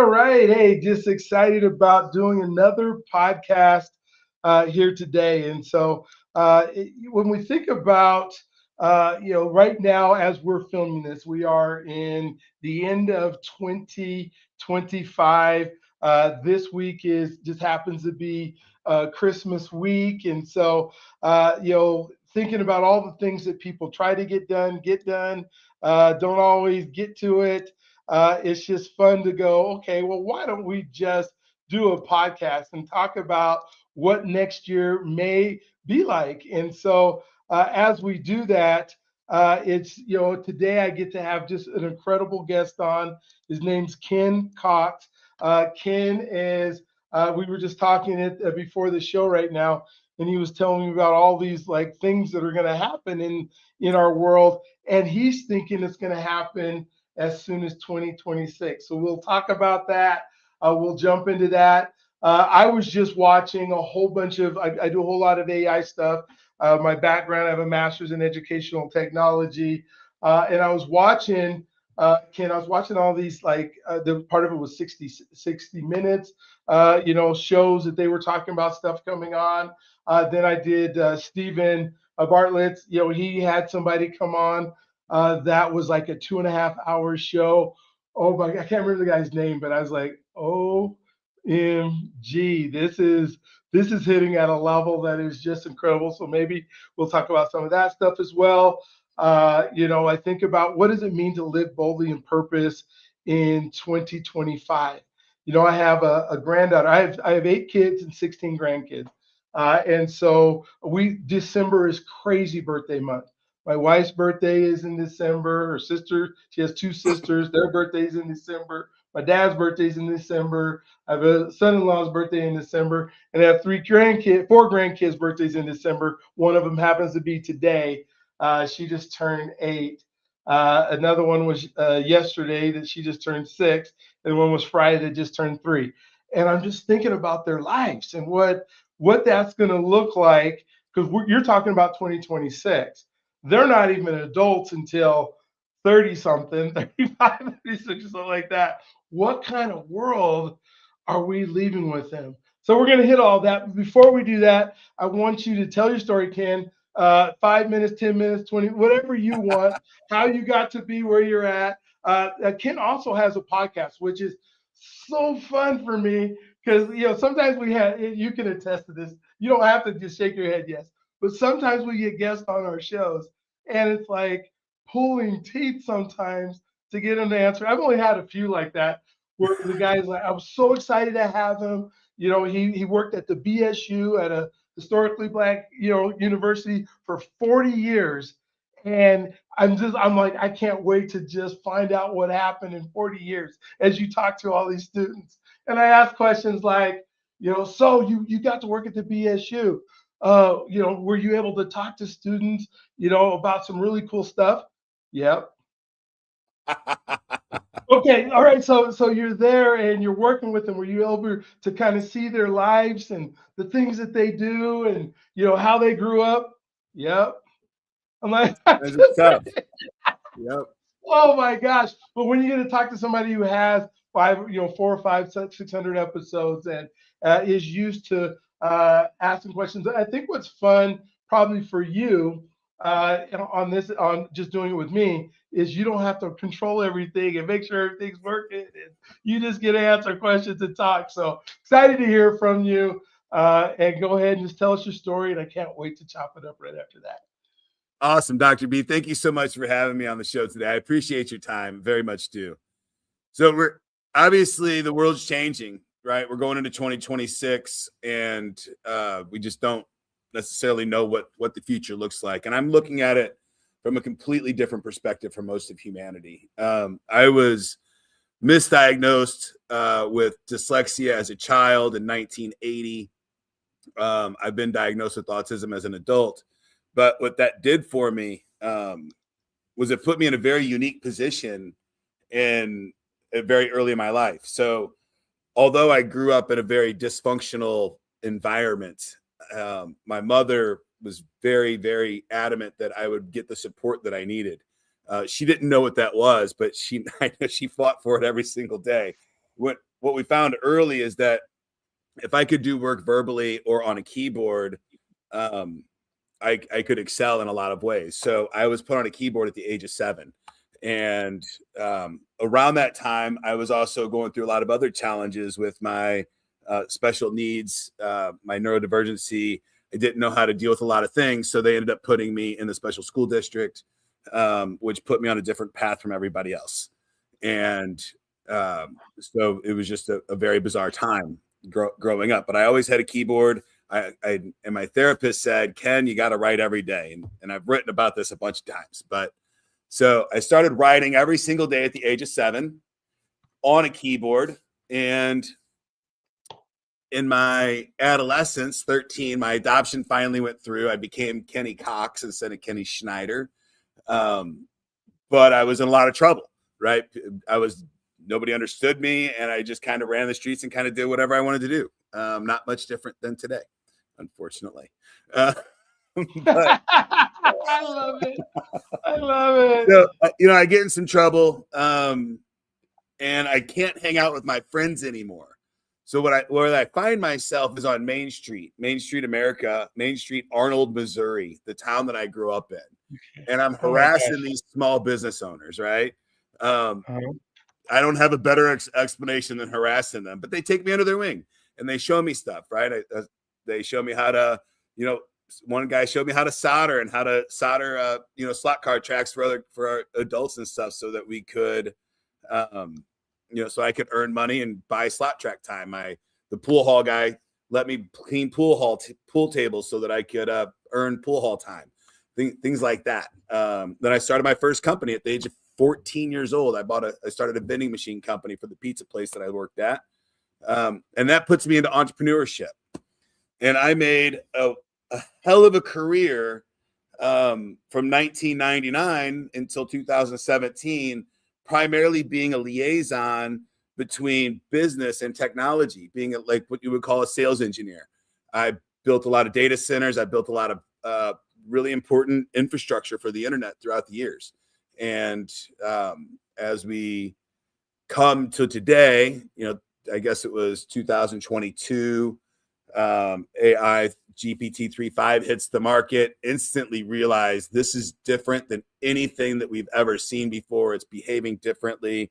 All right. Hey, just excited about doing another podcast here today. And so when we think about, right now as we're filming this, we are in the end of 2025. This week is just happens to be Christmas week. And so, thinking about all the things that people try to get done, don't always get to it. It's just fun to go, okay, well, why don't we just do a podcast and talk about what next year may be like? And so, as we do that, today I get to have just an incredible guest on. His name's Ken Cox. Ken is, we were just talking before the show right now, and he was telling me about all these like things that are going to happen in our world, and he's thinking it's going to happen as soon as 2026. So we'll talk about that. We'll jump into that. I was just watching a whole bunch of, I do a whole lot of AI stuff. My background, I have a master's in educational technology. And I was watching, Ken, I was watching all these, the part of it was 60 minutes, shows that they were talking about stuff coming on. Then I did Stephen Bartlett's, he had somebody come on. That was like a 2.5 hour show. Oh my, I can't remember the guy's name, but I was like, OMG, this is hitting at a level that is just incredible. So maybe we'll talk about some of that stuff as well. I think about what does it mean to live boldly in purpose in 2025. I have a granddaughter. I have 8 kids and 16 grandkids. And so December is crazy birthday month. My wife's birthday is in December. Her sister, she has 2 sisters. Their birthday's in December. My dad's birthday's in December. I have a son-in-law's birthday in December, and I have 4 grandkids' birthdays in December. One of them happens to be today. She just turned 8. Another one was yesterday that she just turned 6, and one was Friday that just turned 3. And I'm just thinking about their lives and what that's going to look like, because you're talking about 2026. They're not even adults until 30 something, 35, 36, or something like that. What kind of world are we leaving with them? So we're going to hit all that. But before we do that, I want you to tell your story, Ken. 5 minutes, 10 minutes, 20, whatever you want, how you got to be where you're at. Ken also has a podcast, which is so fun for me because, sometimes you can attest to this. You don't have to just shake your head, yes. But sometimes we get guests on our shows, and it's like pulling teeth sometimes to get them to answer. I've only had a few like that where the guy's like, I was so excited to have him. He worked at the BSU at a historically Black, university for 40 years. And I'm like, I can't wait to just find out what happened in 40 years as you talk to all these students. And I ask questions like, so you got to work at the BSU. Were you able to talk to students, about some really cool stuff? Yep. Okay, all right. So you're there and you're working with them. Were you able to kind of see their lives and the things that they do and how they grew up? Yep. I'm like, That's tough. Yep. oh my gosh. But when you get to talk to somebody who has 4 or 5, 600 episodes and is used to asking questions, I think what's fun probably for you on just doing it with me is you don't have to control everything and make sure everything's working. And you just get to answer questions and talk. So excited to hear from you. And go ahead and just tell us your story. And I can't wait to chop it up right after that. Awesome, Dr. B. Thank you so much for having me on the show today. I appreciate your time very much too. So we're obviously the world's changing, right? We're going into 2026 and we just don't necessarily know what the future looks like. And I'm looking at it from a completely different perspective from most of humanity. I was misdiagnosed with dyslexia as a child in 1980. I've been diagnosed with autism as an adult. But what that did for me was it put me in a very unique position very early in my life. So although I grew up in a very dysfunctional environment, my mother was very, very adamant that I would get the support that I needed. She didn't know what that was, but I know she fought for it every single day. what we found early is that if I could do work verbally or on a keyboard, I could excel in a lot of ways. So I was put on a keyboard at the age of 7. And around that time, I was also going through a lot of other challenges with my special needs, my neurodivergency. I didn't know how to deal with a lot of things. So they ended up putting me in the special school district, which put me on a different path from everybody else. And so it was just a very bizarre time growing up. But I always had a keyboard. And my therapist said, Ken, you got to write every day. And I've written about this a bunch of times. But so I started writing every single day at the age of 7 on a keyboard. And in my adolescence, 13, my adoption finally went through. I became Kenny Cox instead of Kenny Schneider. But I was in a lot of trouble, right? Nobody understood me, and I just kind of ran the streets and kind of did whatever I wanted to do. Not much different than today, unfortunately. But, I love it. I love it. So, I get in some trouble, and I can't hang out with my friends anymore. So where I find myself is on Main Street, America, Main Street, Arnold, Missouri, the town that I grew up in. And I'm harassing these small business owners, right? I don't have a better explanation than harassing them, but they take me under their wing and they show me stuff, right? They show me how to, one guy showed me how to solder and how to solder, slot car tracks for adults and stuff, so that we could, so I could earn money and buy slot track time. The pool hall guy let me clean pool tables so that I could earn pool hall time, things like that. Then I started my first company at the age of 14 years old. I started a vending machine company for the pizza place that I worked at. And that puts me into entrepreneurship. And I made a hell of a career from 1999 until 2017, primarily being a liaison between business and technology, being like what you would call a sales engineer. I built a lot of data centers. I built a lot of really important infrastructure for the internet throughout the years. And as we come to today, I guess it was 2022, AI GPT 3.5 hits the market, instantly realized this is different than anything that we've ever seen before. It's behaving differently.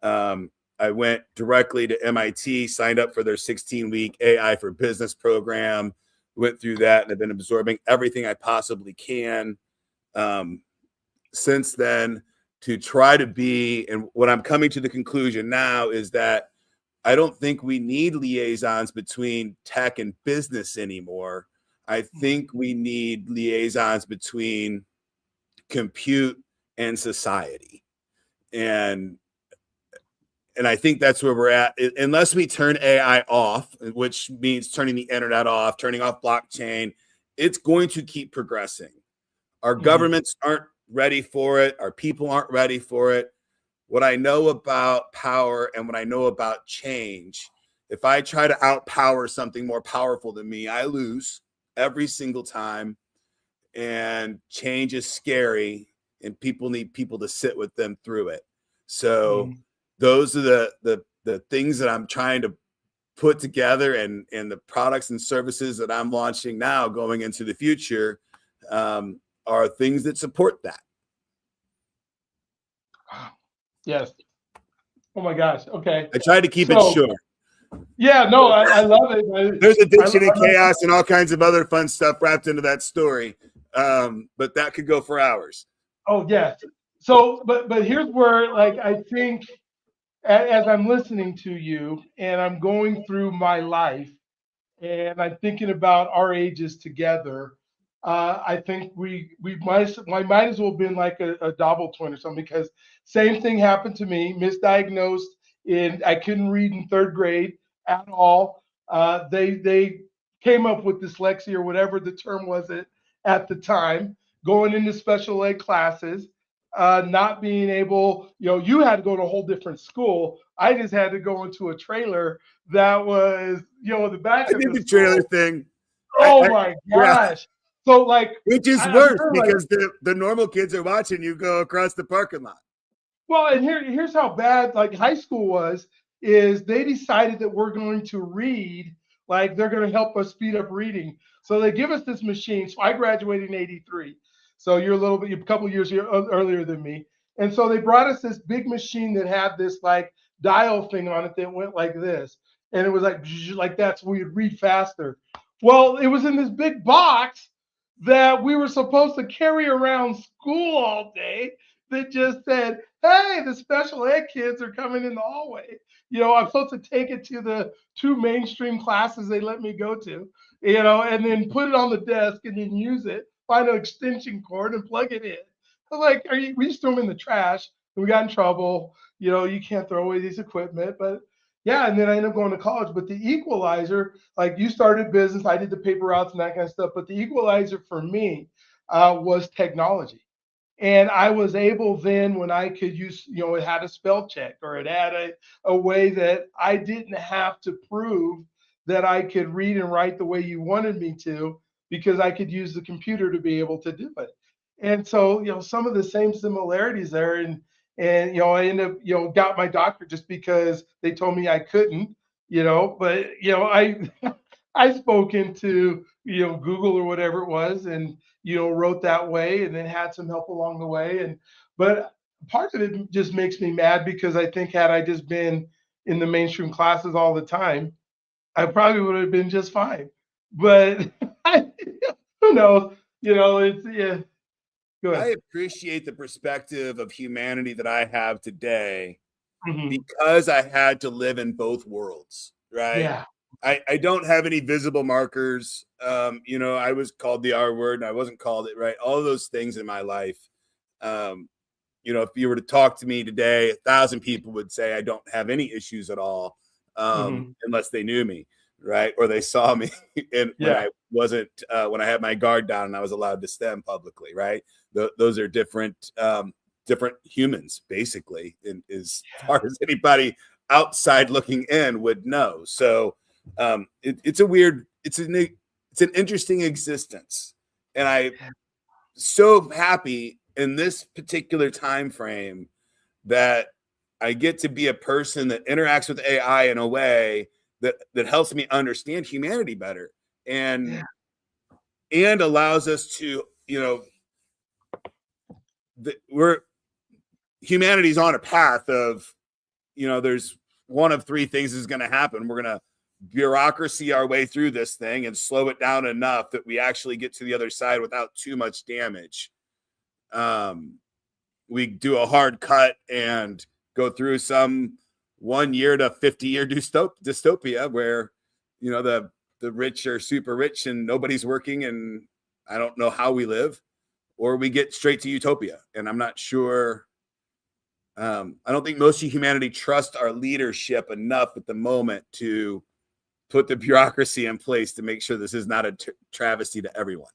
I went directly to MIT, signed up for their 16-week AI for Business program, went through that, and I've been absorbing everything I possibly can since then to try to be, and what I'm coming to the conclusion now is that I don't think we need liaisons between tech and business anymore. I think we need liaisons between compute and society. And I think that's where we're at. Unless we turn AI off, which means turning the internet off, turning off blockchain, it's going to keep progressing. Our governments aren't ready for it. Our people aren't ready for it. What I know about power and what I know about change, if I try to outpower something more powerful than me, I lose every single time. And change is scary, and people need people to sit with them through it. So those are the things that I'm trying to put together, and the products and services that I'm launching now going into the future are things that support that. Yes. Oh my gosh. Okay. I tried to keep it short. Yeah, no, I love it. There's addiction and chaos and all kinds of other fun stuff wrapped into that story. But that could go for hours. Oh, yes. So, but here's where, like, I think as I'm listening to you and I'm going through my life and I'm thinking about our ages together, I think we might as well have been like a double twin or something, because same thing happened to me, misdiagnosed I couldn't read in 3rd grade at all. They came up with dyslexia or whatever the term was at the time, going into special ed classes, not being able, you had to go to a whole different school. I just had to go into a trailer that was, the back of the trailer thing. Oh my gosh. Yeah. So like, which is worse because the normal kids are watching you go across the parking lot. Well, and here's how bad like high school was. is they decided that we're going to read, like they're going to help us speed up reading. So they give us this machine. So I graduated in '83. So you're a couple years earlier than me. And so they brought us this big machine that had this like dial thing on it that went like this. And it was like that, so we'd read faster. Well, it was in this big box that we were supposed to carry around school all day that just said, hey, the special ed kids are coming in the hallway. I'm supposed to take it to the two mainstream classes they let me go to, and then put it on the desk and then use it, find an extension cord and plug it in. I was like, we just threw them in the trash. We got in trouble. You can't throw away these equipment, but yeah. And then I ended up going to college. But the equalizer, like you started business, I did the paper routes and that kind of stuff. But the equalizer for me was technology. And I was able then, when I could use, it had a spell check, or it had a way that I didn't have to prove that I could read and write the way you wanted me to, because I could use the computer to be able to do it. And so, some of the same similarities there. And I ended up, got my doctorate just because they told me I couldn't, but, I, I spoke into, Google or whatever it was, and, wrote that way, and then had some help along the way. But part of it just makes me mad, because I think had I just been in the mainstream classes all the time, I probably would have been just fine. But who knows? It's, yeah. Go I ahead. appreciate the perspective of humanity that I have today Hmm. because I had to live in both worlds, right? Yeah. I don't have any visible markers. I was called the R word and I wasn't called it, right? All of those things in my life. Um, if you were to talk to me today, 1,000 people would say I don't have any issues at all, Hmm. unless they knew me, right? Or they saw me and when Yeah. I wasn't, when I had my guard down and I was allowed to STEM publicly, right? Those are different humans, basically, as far as anybody outside looking in would know. So it's an interesting existence, and I so happy in this particular time frame that I get to be a person that interacts with AI in a way that helps me understand humanity better and Yeah. allows us to, we're humanity's on a path of, there's one of three things is going to happen. We're going to bureaucracy our way through this thing and slow it down enough that we actually get to the other side without too much damage. We do a hard cut and go through some 1 year to 50-year dystopia where, the rich are super rich and nobody's working and I don't know how we live, or we get straight to utopia. And I'm not sure. I don't think most of humanity trust our leadership enough at the moment to put the bureaucracy in place to make sure this is not a travesty to everyone.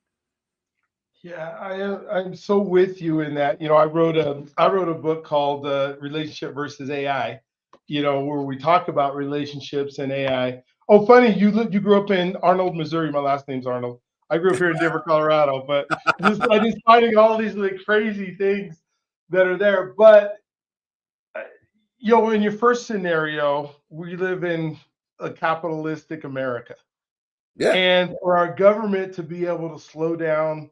Yeah, I'm so with you in that. I wrote a book called Relationship versus AI. Where we talk about relationships and AI. Oh, funny, you grew up in Arnold, Missouri. My last name's Arnold. I grew up here in Denver, Colorado. But I just finding all these like crazy things that are there. But in your first scenario, we live in a capitalistic America, Yeah. and for our government to be able to slow down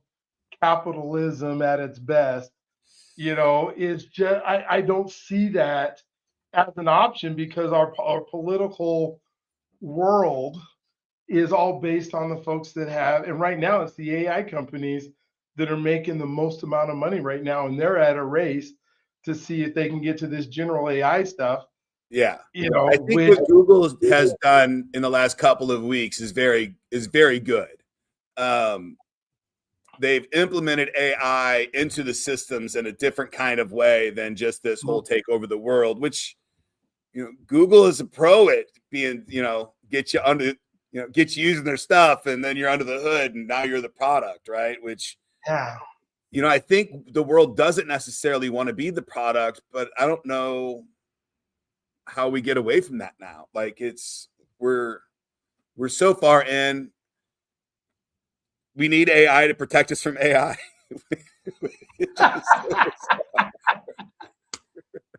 capitalism at its best, is just I don't see that as an option, because our political world is all based on the folks that have, and right now it's the AI companies that are making the most amount of money right now, and they're at a race to see if they can get to this general AI stuff, Yeah. I think which what Google has done in the last couple of weeks is very good. Um, they've implemented AI into the systems in a different kind of way than just this whole take over the world, which, Google is a pro at being, get you under, get you using their stuff, and then you're under the hood and now you're the product, right? Which, yeah. I think the world doesn't necessarily want to be the product, but I don't know how we get away from that now. Like we're so far in. We need AI to protect us from AI.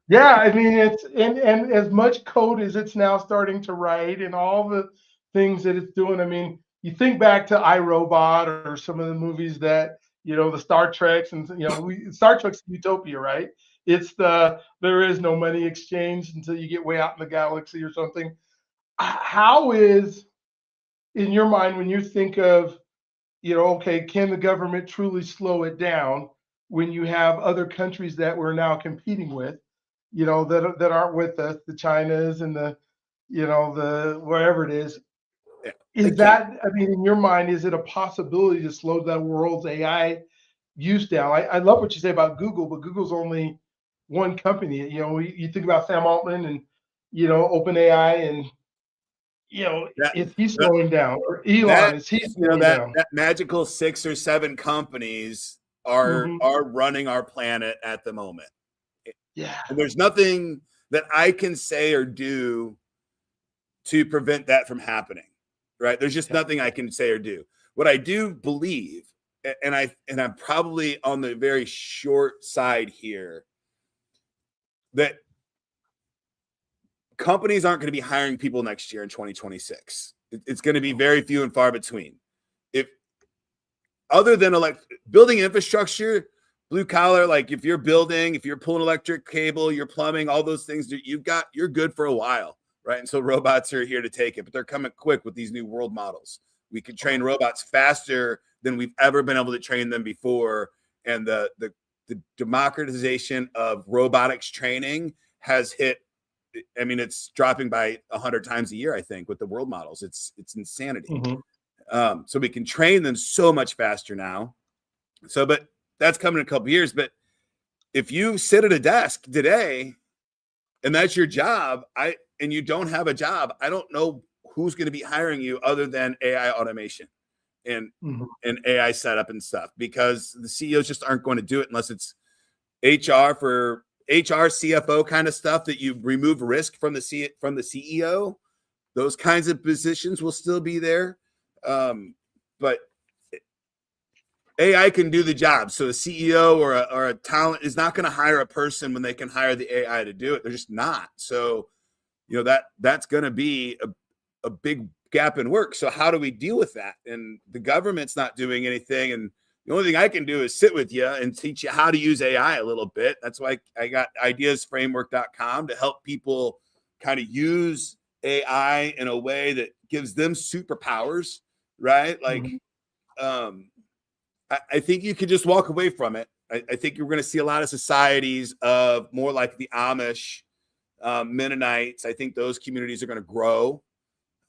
Yeah, I mean it's and as much code as it's now starting to write and all the things that it's doing. I mean, you think back to iRobot or some of the movies that, the Star Treks and Star Trek's utopia, right? It's there is no money exchange until you get way out in the galaxy or something. How is in your mind when you think of, okay, can the government truly slow it down when you have other countries that we're now competing with, that aren't with us, the Chinas and the wherever it is. Yeah, they Is can't. that, I mean, in your mind, is it a possibility to slow the world's AI use down? I love what you say about Google, but Google's only one company. You think about Sam Altman and, OpenAI and, That is he that slowing down? Or Elon, that is he slowing that down? that magical 6 or 7 companies are Hmm. running our planet at the moment. Yeah. And there's nothing that I can say or do to prevent that from happening. Right? There's just Yeah. nothing I can say or do. What I do believe, and I'm probably on the very short side here, that companies aren't going to be hiring people next year in 2026. It's going to be very few and far between. If other than building infrastructure, blue collar, like if you're pulling electric cable, you're plumbing, all those things that you're good for a while, right? And so robots are here to take it, but they're coming quick with these new world models. We can train robots faster than we've ever been able to train them before, and the democratization of robotics training has hit. I mean, it's dropping by 100 times a year, I think, with the world models. It's insanity. Mhm. So we can train them so much faster now. So, but that's coming in a couple of years. But if you sit at a desk today and that's your job, and you don't have a job, I don't know who's going to be hiring you other than AI automation and Mhm. AI setup and stuff, because the CEOs just aren't going to do it unless it's HR for HR CFO kind of stuff that you remove risk from the CEO. Those kinds of positions will still be there. But AI can do the job. So a CEO or a talent is not going to hire a person when they can hire the AI to do it. They're just not. So, that's going to be a big gap in work. So how do we deal with that? And the government's not doing anything. And the only thing I can do is sit with you and teach you how to use AI a little bit. That's why I got ideasframework.com to help people kind of use AI in a way that gives them superpowers, right? Like, Mhm. um, I think you could just walk away from it. I think you're going to see a lot of societies of more like the Amish, Mennonites. I think those communities are going to grow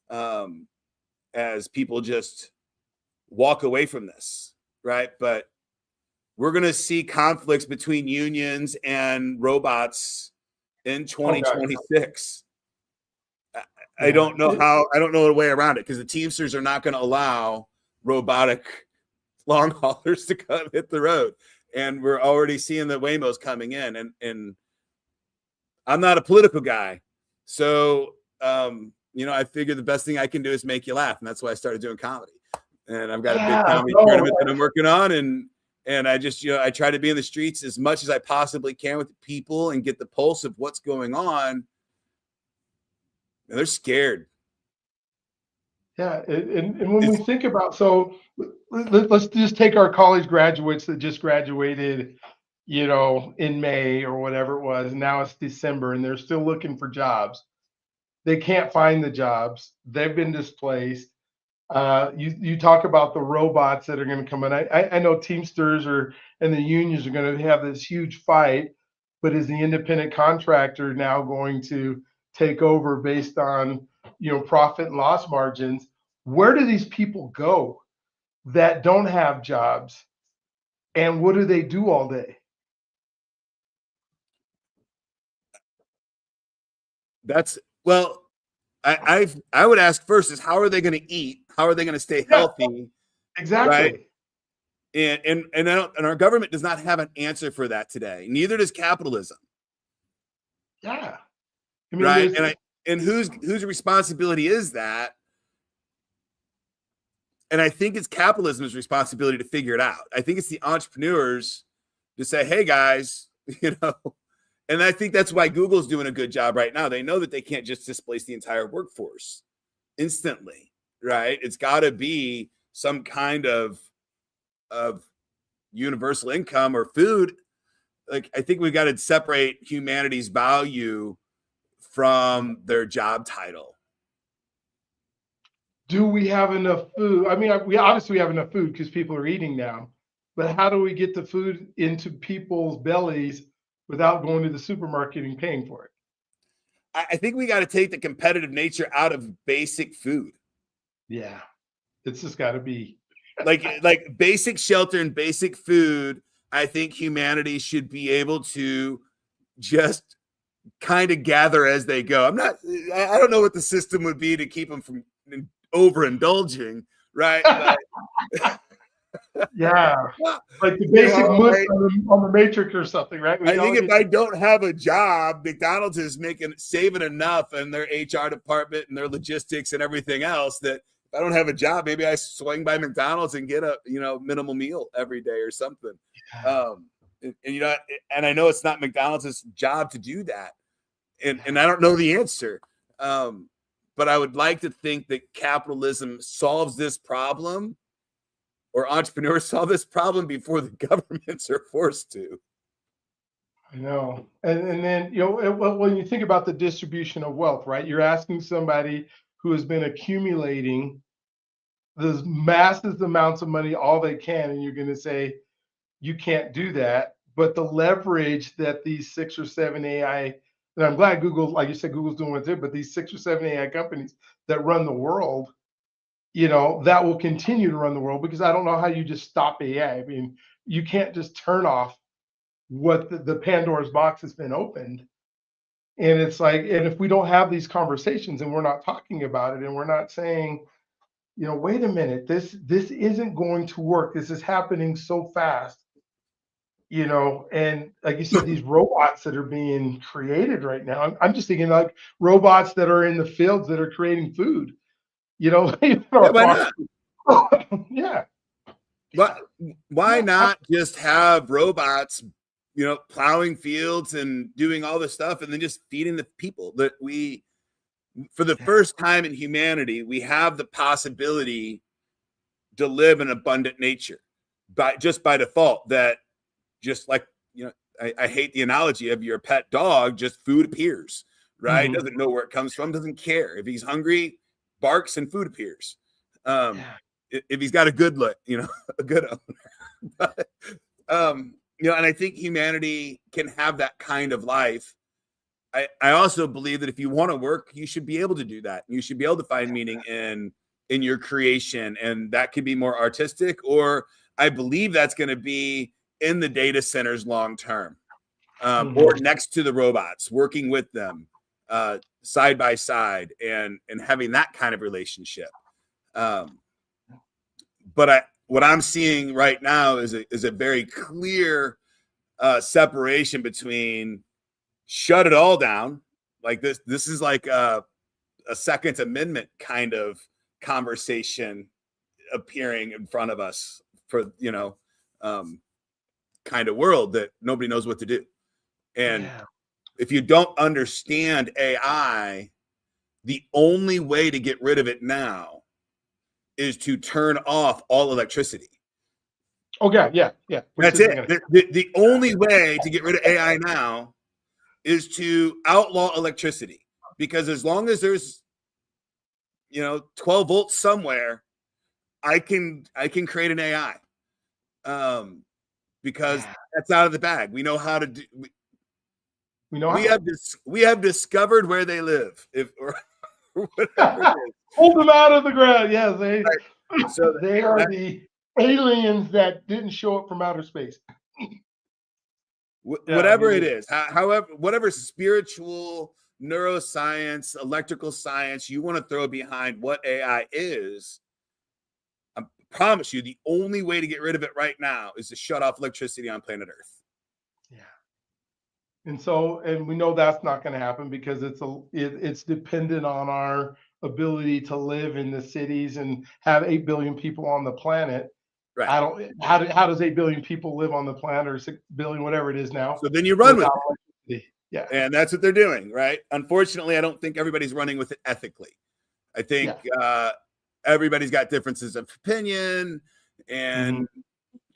um, as people just walk away from this, right? But we're going to see conflicts between unions and robots in Oh God, 2026. I yeah. don't know I don't know a way around it, because the Teamsters are not going to allow robotic long haulers to come hit the road. And we're already seeing the Waymos coming in. And I'm not a political guy. So, I figure the best thing I can do is make you laugh. And that's why I started doing comedy. And I've got a big Yeah, comedy no, tournament that I'm working on. And I just, I try to be in the streets as much as I possibly can with the people and get the pulse of what's going on. And they're scared. yeah, and when we It's think about, so let's just take our college graduates that just graduated, in May or whatever it was. Now it's December, and they're still looking for jobs. They can't find the jobs. They've been displaced. You talk about the robots that are going to come in. I know Teamsters and the unions are going to have this huge fight, but is the independent contractor now going to take over based on profit and loss margins? Where do these people go that don't have jobs, and what do they do all day? that's well, I would ask first is, how are they going to eat? How are they going to stay Yeah, healthy? Right. exactly. And our government does not have an answer for that today. Neither does capitalism. Yeah, I mean, Right. there's And whose responsibility is that? And I think it's capitalism's responsibility to figure it out. I think it's the entrepreneurs to say, hey guys, And I think that's why Google's doing a good job right now. They know that they can't just displace the entire workforce instantly, right? It's got to be some kind of universal income or food. Like, I think we got to separate humanity's value from their job title. Do we have enough food? I mean, we obviously have enough food because people are eating now, but how do we get the food into people's bellies without going to the supermarket and paying for it? I think we got to take the competitive nature out of basic food. Yeah, it's just got to be like basic shelter and basic food. I think humanity should be able to just kind of gather as they go. I don't know what the system would be to keep them from overindulging, right? But, yeah, like the basic right? on the Matrix or something, right? I think if I don't have a job, McDonald's is saving enough in their HR department and their logistics and everything else that if I don't have a job, maybe I swing by McDonald's and get a minimal meal every day or something. And I know it's not McDonald's job to do that, and I don't know the answer. But I would like to think that capitalism solves this problem, or entrepreneurs solve this problem before the governments are forced to. I know. And then, when you think about the distribution of wealth, right? You're asking somebody who has been accumulating those massive amounts of money all they can, and you're going to say, you can't do that. But the leverage that these 6 or 7 AI, and I'm glad Google, like you said, Google's doing what they're, but these 6 or 7 AI companies that run the world, that will continue to run the world, because I don't know how you just stop AI. I mean, you can't just turn off what the Pandora's box has been opened. And it's like, and if we don't have these conversations and we're not talking about it and we're not saying, wait a minute, this isn't going to work. This is happening so fast, and like you said, these robots that are being created right now, I'm just thinking like robots that are in the fields that are creating food, Yeah, why not? Yeah. But why not just have robots, plowing fields and doing all this stuff, and then just feeding the people? That for the first time in humanity, we have the possibility to live an abundant nature by default. That just like, I hate the analogy of your pet dog, just food appears, right? Mm-hmm. Doesn't know where it comes from, doesn't care. If he's hungry, barks and food appears. If he's got a good look, a good owner. But, and I think humanity can have that kind of life. I also believe that if you want to work, you should be able to do that. You should be able to find meaning in your creation, and that could be more artistic, or I believe that's going to be in the data centers long term, or next to the robots, working with them side by side, and having that kind of relationship. But what I'm seeing right now is a very clear separation between shut it all down. Like this is like a Second Amendment kind of conversation appearing in front of us for, kind of world that nobody knows what to do. And if you don't understand AI, the only way to get rid of it now is to turn off all electricity. Oh, yeah. That's it. The only way to get rid of AI now is to outlaw electricity, because as long as there's 12 volts somewhere, I can create an AI, because that's out of the bag. We know how to do. We have discovered where they live. Or whatever it is. Hold them out of the ground. Yeah, So they are the aliens that didn't show up from outer space. Whatever it is, however, whatever spiritual, neuroscience, electrical science you want to throw behind what AI is, I promise you, the only way to get rid of it right now is to shut off electricity on planet Earth. Yeah. And we know that's not going to happen, because it's dependent on our ability to live in the cities and have 8 billion people on the planet. Right. How does 8 billion people live on the planet, or 6 billion, whatever it is now? So then you run with it. Yeah. And that's what they're doing, right? Unfortunately, I don't think everybody's running with it ethically. I think everybody's got differences of opinion, and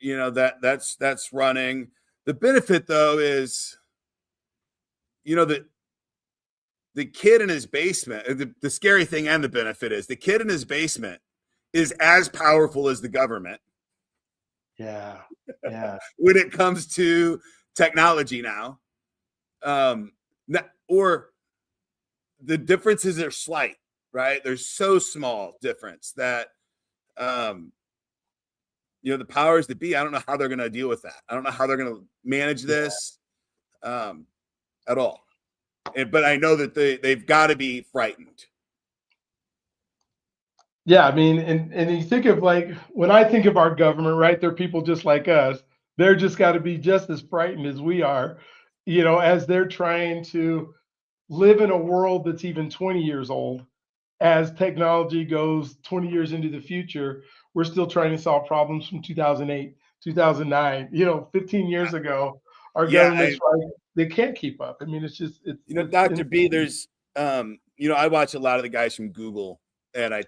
that's running. The benefit, though, is the kid in his basement. The scary thing and the benefit is the kid in his basement is as powerful as the government. Yeah. Yeah. When it comes to technology now, or the differences are slight, right? There's so small difference that, the powers that be, I don't know how they're going to deal with that. I don't know how they're going to manage this at all. But I know that they've got to be frightened. Yeah, I mean, and you think of, like, when I think of our government, right? They're people just like us. They're just got to be just as frightened as we are, as they're trying to live in a world that's even 20 years old. As technology goes 20 years into the future, we're still trying to solve problems from 2008, 2009. 15 years ago, our government's right, they can't keep up. I mean, it's just, it's Dr. B, there's I watch a lot of the guys from Google, and I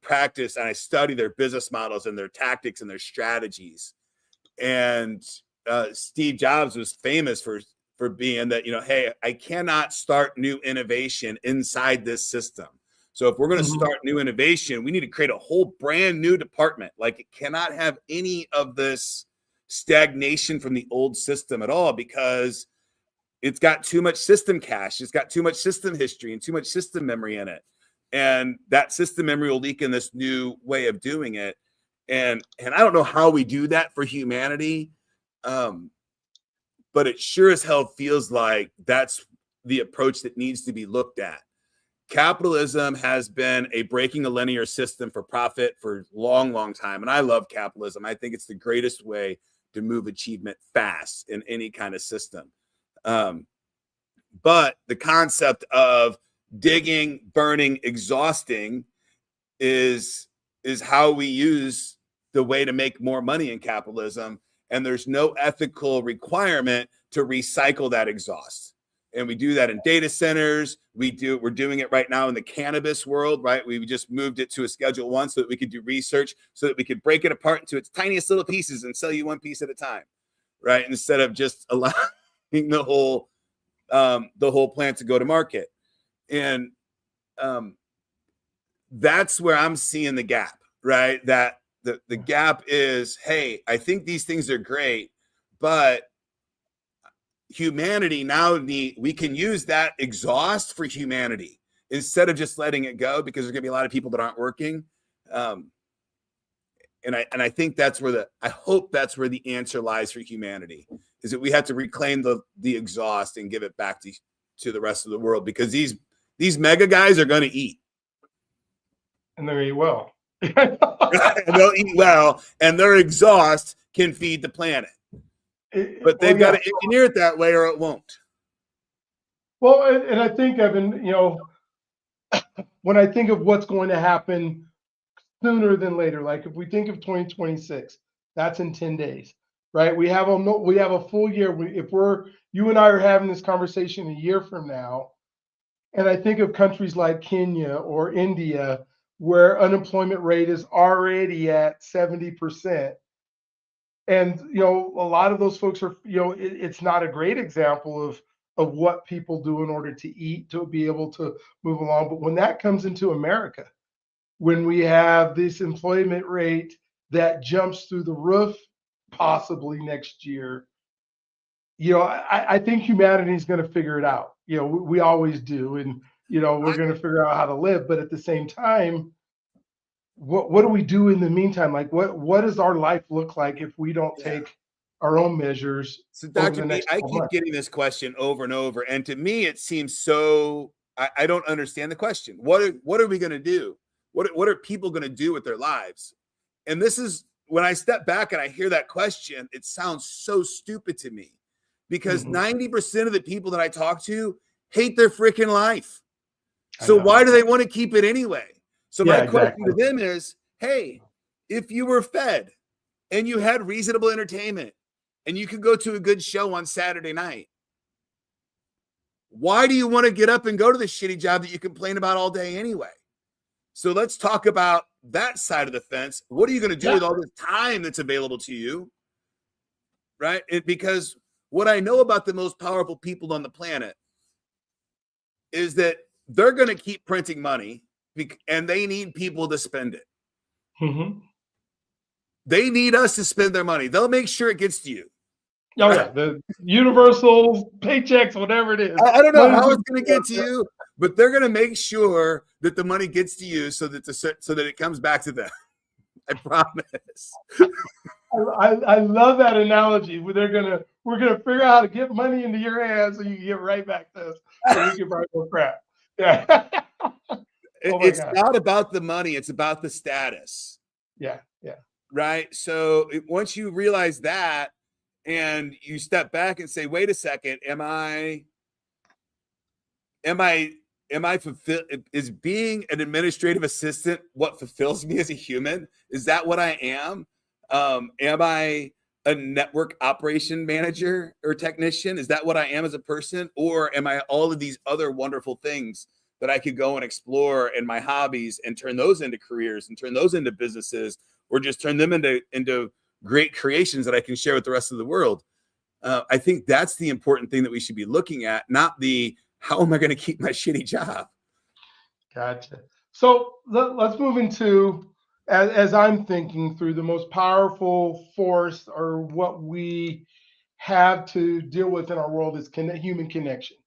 practice and I study their business models and their tactics and their strategies. And Steve Jobs was famous for being that, hey, I cannot start new innovation inside this system. So if we're going to start new innovation, we need to create a whole brand new department. Like, it cannot have any of this stagnation from the old system at all, because it's got too much system cache. It's got too much system history and too much system memory in it. And that system memory will leak in this new way of doing it. And I don't know how we do that for humanity. But it sure as hell feels like that's the approach that needs to be looked at. Capitalism has been a breaking a linear system for profit for a long, long time. And I love capitalism. I think it's the greatest way to move achievement fast in any kind of system. But the concept of digging, burning, exhausting is how we use the way to make more money in capitalism. And there's no ethical requirement to recycle that exhaust. And we do that in data centers. We're doing it right now in the cannabis world, right? We just moved it to a Schedule 1 so that we could do research, so that we could break it apart into its tiniest little pieces and sell you one piece at a time, right? Instead of just allowing the whole plant to go to market. And that's where I'm seeing the gap, right? That the gap is, hey, I think these things are great, but humanity now we can use that exhaust for humanity instead of just letting it go, because there's going to be a lot of people that aren't working. And I think I hope that's where the answer lies for humanity, is that we have to reclaim the exhaust and give it back to the rest of the world, because these mega guys are going to eat. And they're going to eat well. And they'll eat well, and their exhaust can feed the planet. But they've got to engineer it that way, or it won't. Well, and I think, Evan, when I think of what's going to happen sooner than later, like if we think of 2026, that's in 10 days, right? We have a full year. If you and I are having this conversation a year from now, and I think of countries like Kenya or India, where unemployment rate is already at 70%. And a lot of those folks are, it's not a great example of what people do in order to eat, to be able to move along. But when that comes into America, when we have this employment rate that jumps through the roof, possibly next year, I think humanity is going to figure it out. We always do, and we're going to figure out how to live. But at the same time, what do we do in the meantime? Like, what does our life look like if we don't take our own measures? So, Dr. B, I keep getting this question over and over, and to me, it seems so. I don't understand the question. What are we going to do? What are people going to do with their lives? And this is when I step back and I hear that question, it sounds so stupid to me, because 90% of the people that I talk to hate their freaking life. So why do they want to keep it anyway? So my question to them is, hey, if you were fed and you had reasonable entertainment and you could go to a good show on Saturday night, why do you want to get up and go to the shitty job that you complain about all day anyway? So let's talk about that side of the fence. What are you going to do with all this time that's available to you? Right? Because what I know about the most powerful people on the planet is that they're going to keep printing money and they need people to spend it. Mm-hmm. They need us to spend their money. They'll make sure it gets to you. Oh, right? Yeah, the universal paychecks, whatever it is. I don't know how it's going to get to you, but they're going to make sure that the money gets to you so that it comes back to them. I promise. I love that analogy. We're gonna figure out how to get money into your hands so you can get right back to us, so we can buy more crap. Yeah. It's not about the money; it's about the status. Yeah. Right. So once you realize that, and you step back and say, "Wait a second, am I fulfilled? Is being an administrative assistant what fulfills me as a human? Is that what I am? Am I a network operation manager or technician? Is that what I am as a person? Or am I all of these other wonderful things that I could go and explore in my hobbies and turn those into careers and turn those into businesses, or just turn them into great creations that I can share with the rest of the world?" I think that's the important thing that we should be looking at, not the how am I going to keep my shitty job? Gotcha. So let's move into, as I'm thinking through, the most powerful force or what we have to deal with in our world is human connection.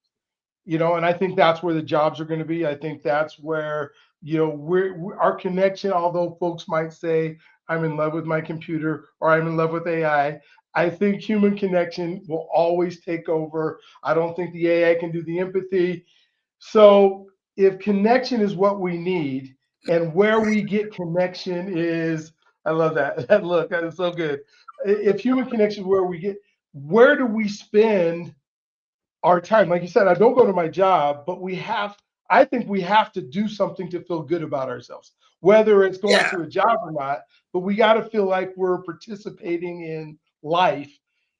And I think that's where the jobs are going to be. I think that's where, our connection, although folks might say, I'm in love with my computer or I'm in love with AI, I think human connection will always take over. I don't think the AI can do the empathy. So if connection is what we need, and where we get connection is, I love that. That look, that is so good. If human connection is where do we spend our time? Like you said, I don't go to my job, but I think we have to do something to feel good about ourselves, whether it's going to a job or not, but we got to feel like we're participating in life,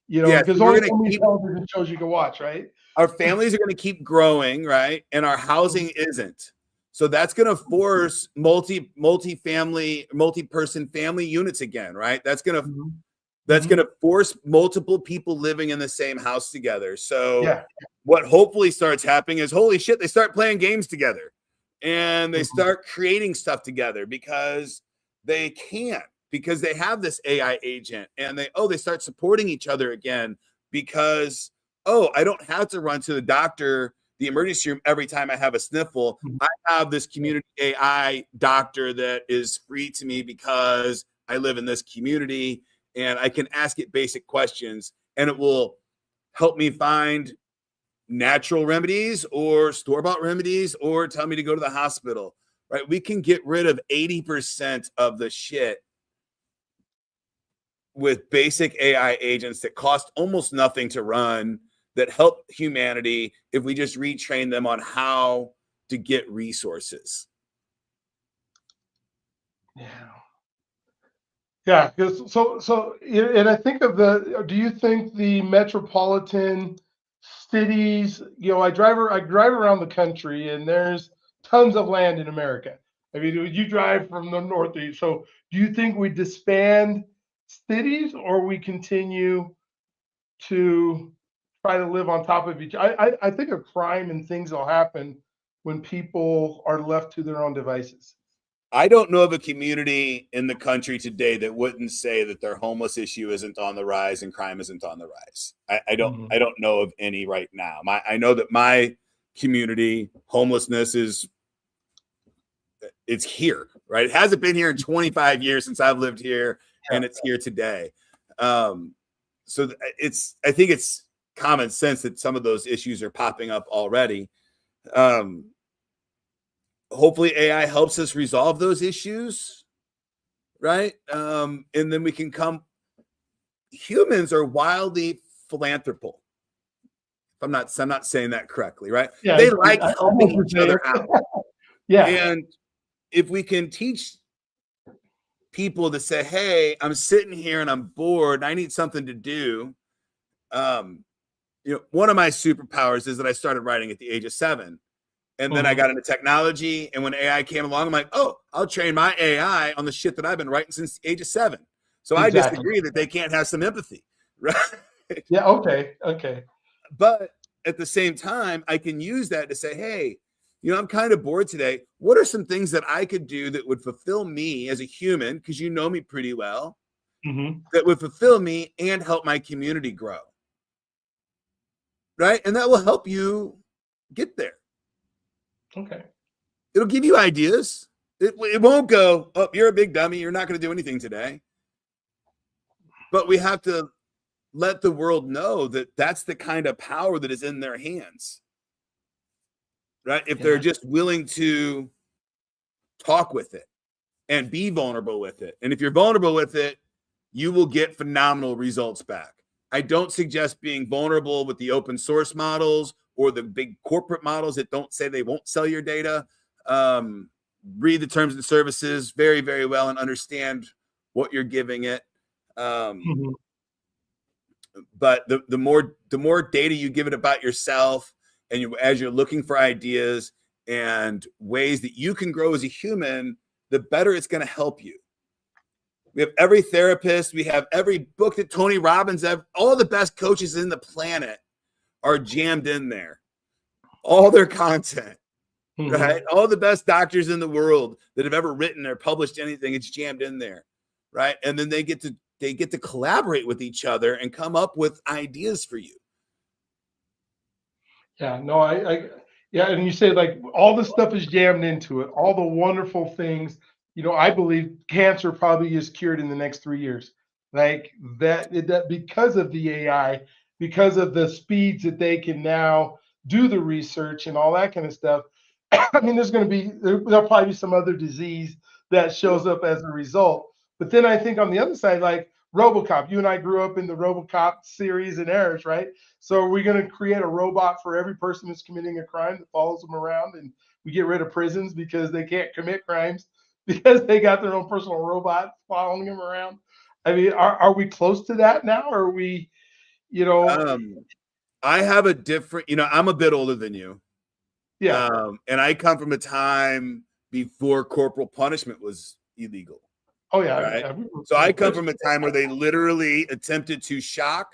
because only so many television shows you can watch, right? Our families are going to keep growing, right? And our housing isn't. So that's going to force multi-family, multi-person family units again, right? That's going to force multiple people living in the same house together. So what hopefully starts happening is, holy shit, they start playing games together and they start creating stuff together because they can't, because they have this AI agent, and they start supporting each other again because, I don't have to run to the doctor, the emergency room, every time I have a sniffle. I have this community AI doctor that is free to me because I live in this community, and I can ask it basic questions, and it will help me find natural remedies or store-bought remedies or tell me to go to the hospital, right? We can get rid of 80% of the shit with basic AI agents that cost almost nothing to run, that help humanity if we just retrain them on how to get resources. Yeah. And I think do you think the metropolitan cities, I drive around the country, and there's tons of land in America. I mean, you drive from the Northeast. So do you think we disband cities, or we continue to try to live on top of each? I think of crime and things will happen when people are left to their own devices. I don't know of a community in the country today that wouldn't say that their homeless issue isn't on the rise and crime isn't on the rise. I don't know of any right now. I know that my community, homelessness it's here, right? It hasn't been here in 25 years since I've lived here, and it's here today. I think it's common sense that some of those issues are popping up already. Hopefully AI helps us resolve those issues, right? And then we can humans are wildly philanthropical. I'm not saying that correctly, right? Yeah, they like helping each other out. And if we can teach people to say, hey, I'm sitting here and I'm bored and I need something to do. one of my superpowers is that I started writing at the age of 7. And then I got into technology. And when AI came along, I'm like, oh, I'll train my AI on the shit that I've been writing since the age of 7. So I disagree that they can't have some empathy. Right. Yeah. Okay. But at the same time, I can use that to say, hey, I'm kind of bored today. What are some things that I could do that would fulfill me as a human? Because you know me pretty well, that would fulfill me and help my community grow. Right. And that will help you get there. Okay. It'll give you ideas. It won't go, oh, you're a big dummy. You're not going to do anything today. But we have to let the world know that that's the kind of power that is in their hands. Right? If they're just willing to talk with it and be vulnerable with it. And if you're vulnerable with it, you will get phenomenal results back. I don't suggest being vulnerable with the open source models or the big corporate models that don't say they won't sell your data. Read the terms and services very, very well and understand what you're giving it. But the more data you give it about yourself, and as you're looking for ideas and ways that you can grow as a human, the better it's going to help you. We have every therapist, we have every book that Tony Robbins have, all the best coaches in the planet are jammed in there. All their content, right? All the best doctors in the world that have ever written or published anything, it's jammed in there, right? And then they get to collaborate with each other and come up with ideas for you. Yeah, no, and you say like all the stuff is jammed into it, all the wonderful things. I believe cancer probably is cured in the next 3 years. Like that because of the AI, because of the speeds that they can now do the research and all that kind of stuff. I mean, there'll probably be some other disease that shows up as a result. But then I think on the other side, like RoboCop, you and I grew up in the RoboCop series and eras, right? So are we going to create a robot for every person who's committing a crime that follows them around, and we get rid of prisons because they can't commit crimes because they got their own personal robot following them around? I mean, are we close to that now? Or are we, I have a different, I'm a bit older than you. Yeah. And I come from a time before corporal punishment was illegal. Oh, yeah. Right? So I come from a time where they literally attempted to shock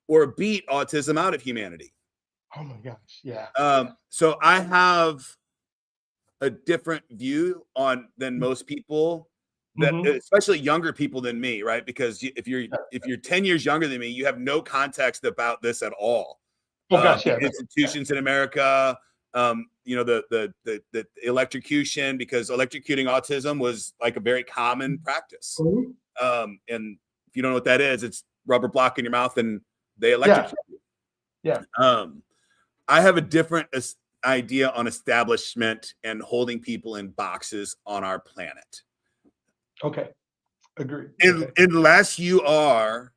or beat autism out of humanity. Oh my gosh. Yeah. So I have a different view than most people, that especially younger people than me, right? Because if you're 10 years younger than me, you have no context about this at all. Oh gosh, yeah. Institutions in America, the electrocution, because electrocuting autism was like a very common practice. And if you don't know what that is, it's rubber block in your mouth and they electrocute you. Yeah. I have a different idea on establishment and holding people in boxes on our planet. Okay. Agreed. Unless you are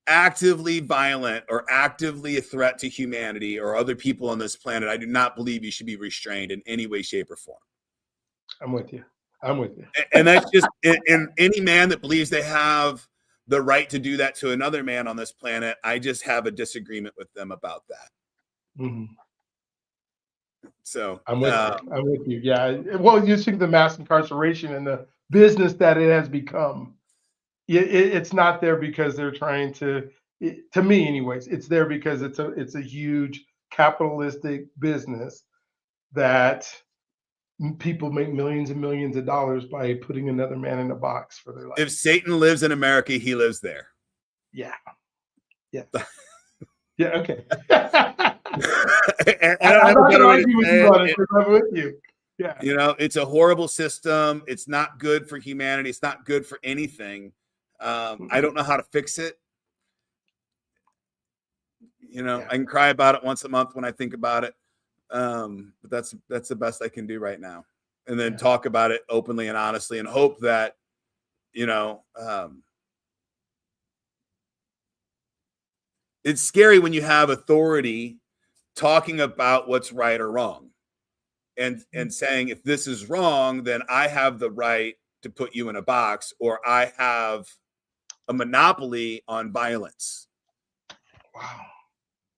actively violent or actively a threat to humanity or other people on this planet, I do not believe you should be restrained in any way, shape, or form. I'm with you. And that's just in any man that believes they have the right to do that to another man on this planet. I just have a disagreement with them about that. So I'm with you. Yeah. Well, you see the mass incarceration and the business that it has become. It's not there because they're trying to me anyways, it's there because it's a huge capitalistic business that people make millions and millions of dollars by putting another man in a box for their life. If Satan lives in America, he lives there. Yeah. Okay. And I don't have a better way to say it. I'm with you. Yeah. It's a horrible system. It's not good for humanity. It's not good for anything. I don't know how to fix it. I can cry about it once a month when I think about it. But that's the best I can do right now. And then talk about it openly and honestly and hope that, it's scary when you have authority talking about what's right or wrong and saying, if this is wrong, then I have the right to put you in a box, or I have a monopoly on violence. Wow.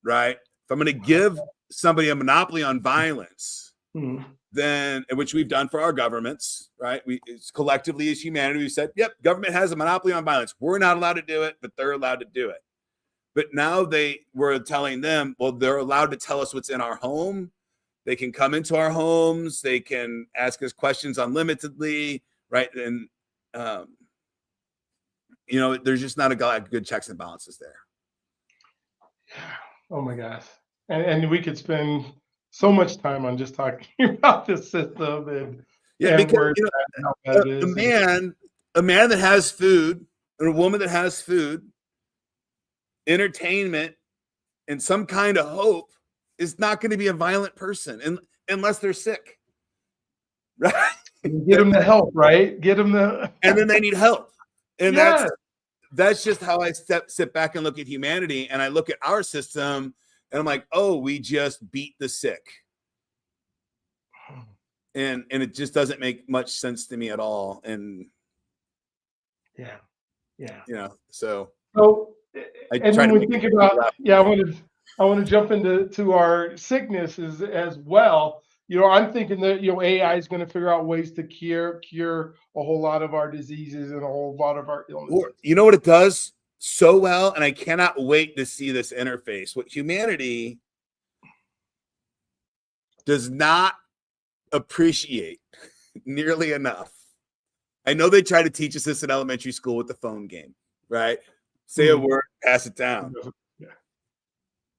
right? If I'm going to give somebody a monopoly on violence, then, which we've done for our governments, right? It's collectively as humanity, we said, yep, government has a monopoly on violence. We're not allowed to do it, but they're allowed to do it. But now we're telling them, well, they're allowed to tell us what's in our home. They can come into our homes. They can ask us questions unlimitedly, right? And, there's just not a good checks and balances there. Oh my gosh. And we could spend so much time on just talking about this system and because how it is. A man that has food and a woman that has food, entertainment, and some kind of hope is not going to be a violent person unless they're sick, right? Get them the help, right? Get them the, and then they need help, and that's just how I sit back and look at humanity, and I look at our system, and I'm like, oh, we just beat the sick, and it just doesn't make much sense to me at all, and so. And when we think about, I want to jump into our sicknesses as well. I'm thinking that AI is going to figure out ways to cure a whole lot of our diseases and a whole lot of our illnesses. You know what it does so well, and I cannot wait to see this interface. What humanity does not appreciate nearly enough. I know they try to teach us this in elementary school with the phone game, right? Say a word, pass it down.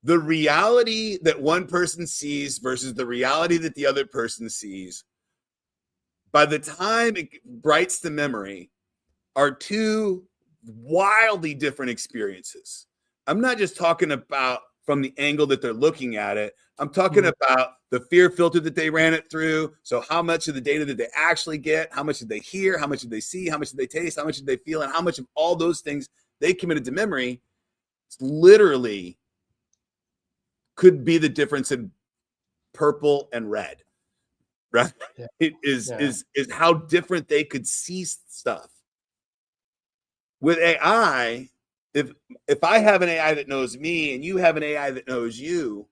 The reality that one person sees versus the reality that the other person sees, by the time it writes the memory, are two wildly different experiences. I'm not just talking about from the angle that they're looking at it. I'm talking about the fear filter that they ran it through. So how much of the data did they actually get? How much did they hear? How much did they see? How much did they taste? How much did they feel? And how much of all those things they committed to memory? It's literally could be the difference in purple and red, right? It is how different they could see stuff. With AI, if I have an AI that knows me and you have an AI that knows you,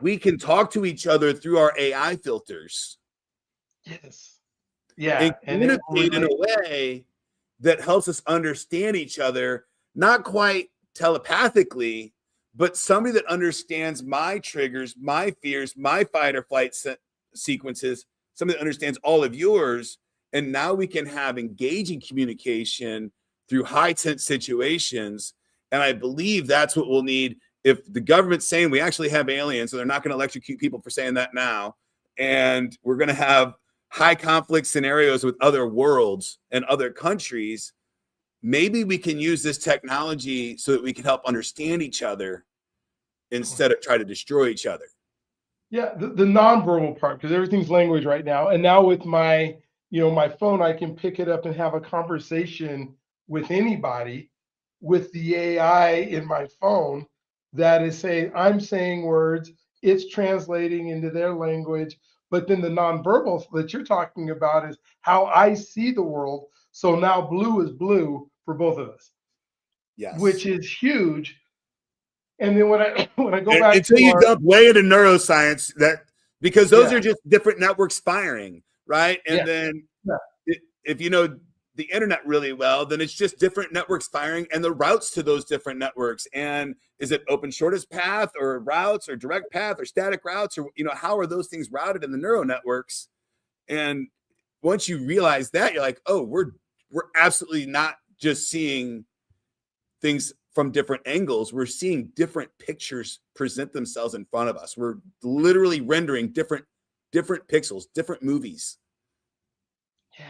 we can talk to each other through our AI filters. Yes. Yeah. And communicate in a way that helps us understand each other, not quite telepathically, but somebody that understands my triggers, my fears, my fight or flight sequences, somebody that understands all of yours. And now we can have engaging communication through high tense situations. And I believe that's what we'll need if the government's saying we actually have aliens, so they're not going to electrocute people for saying that now. And we're going to have high conflict scenarios with other worlds and other countries. Maybe we can use this technology so that we can help understand each other instead of try to destroy each other. Yeah, the nonverbal part, because everything's language right now. And now with my, my phone, I can pick it up and have a conversation with anybody with the AI in my phone that is saying, I'm saying words, it's translating into their language. But then the nonverbal that you're talking about is how I see the world. So now blue is blue for both of us. Yes. Which is huge. And then when I go back until to you dump way into neuroscience, because those are just different networks firing, right? And then if you know the internet really well, then it's just different networks firing and the routes to those different networks. And is it open shortest path or routes or direct path or static routes, or how are those things routed in the neural networks? And once you realize that, you're like, oh, we're absolutely not just seeing things from different angles. We're seeing different pictures present themselves in front of us. We're literally rendering different pixels, different movies. Yeah.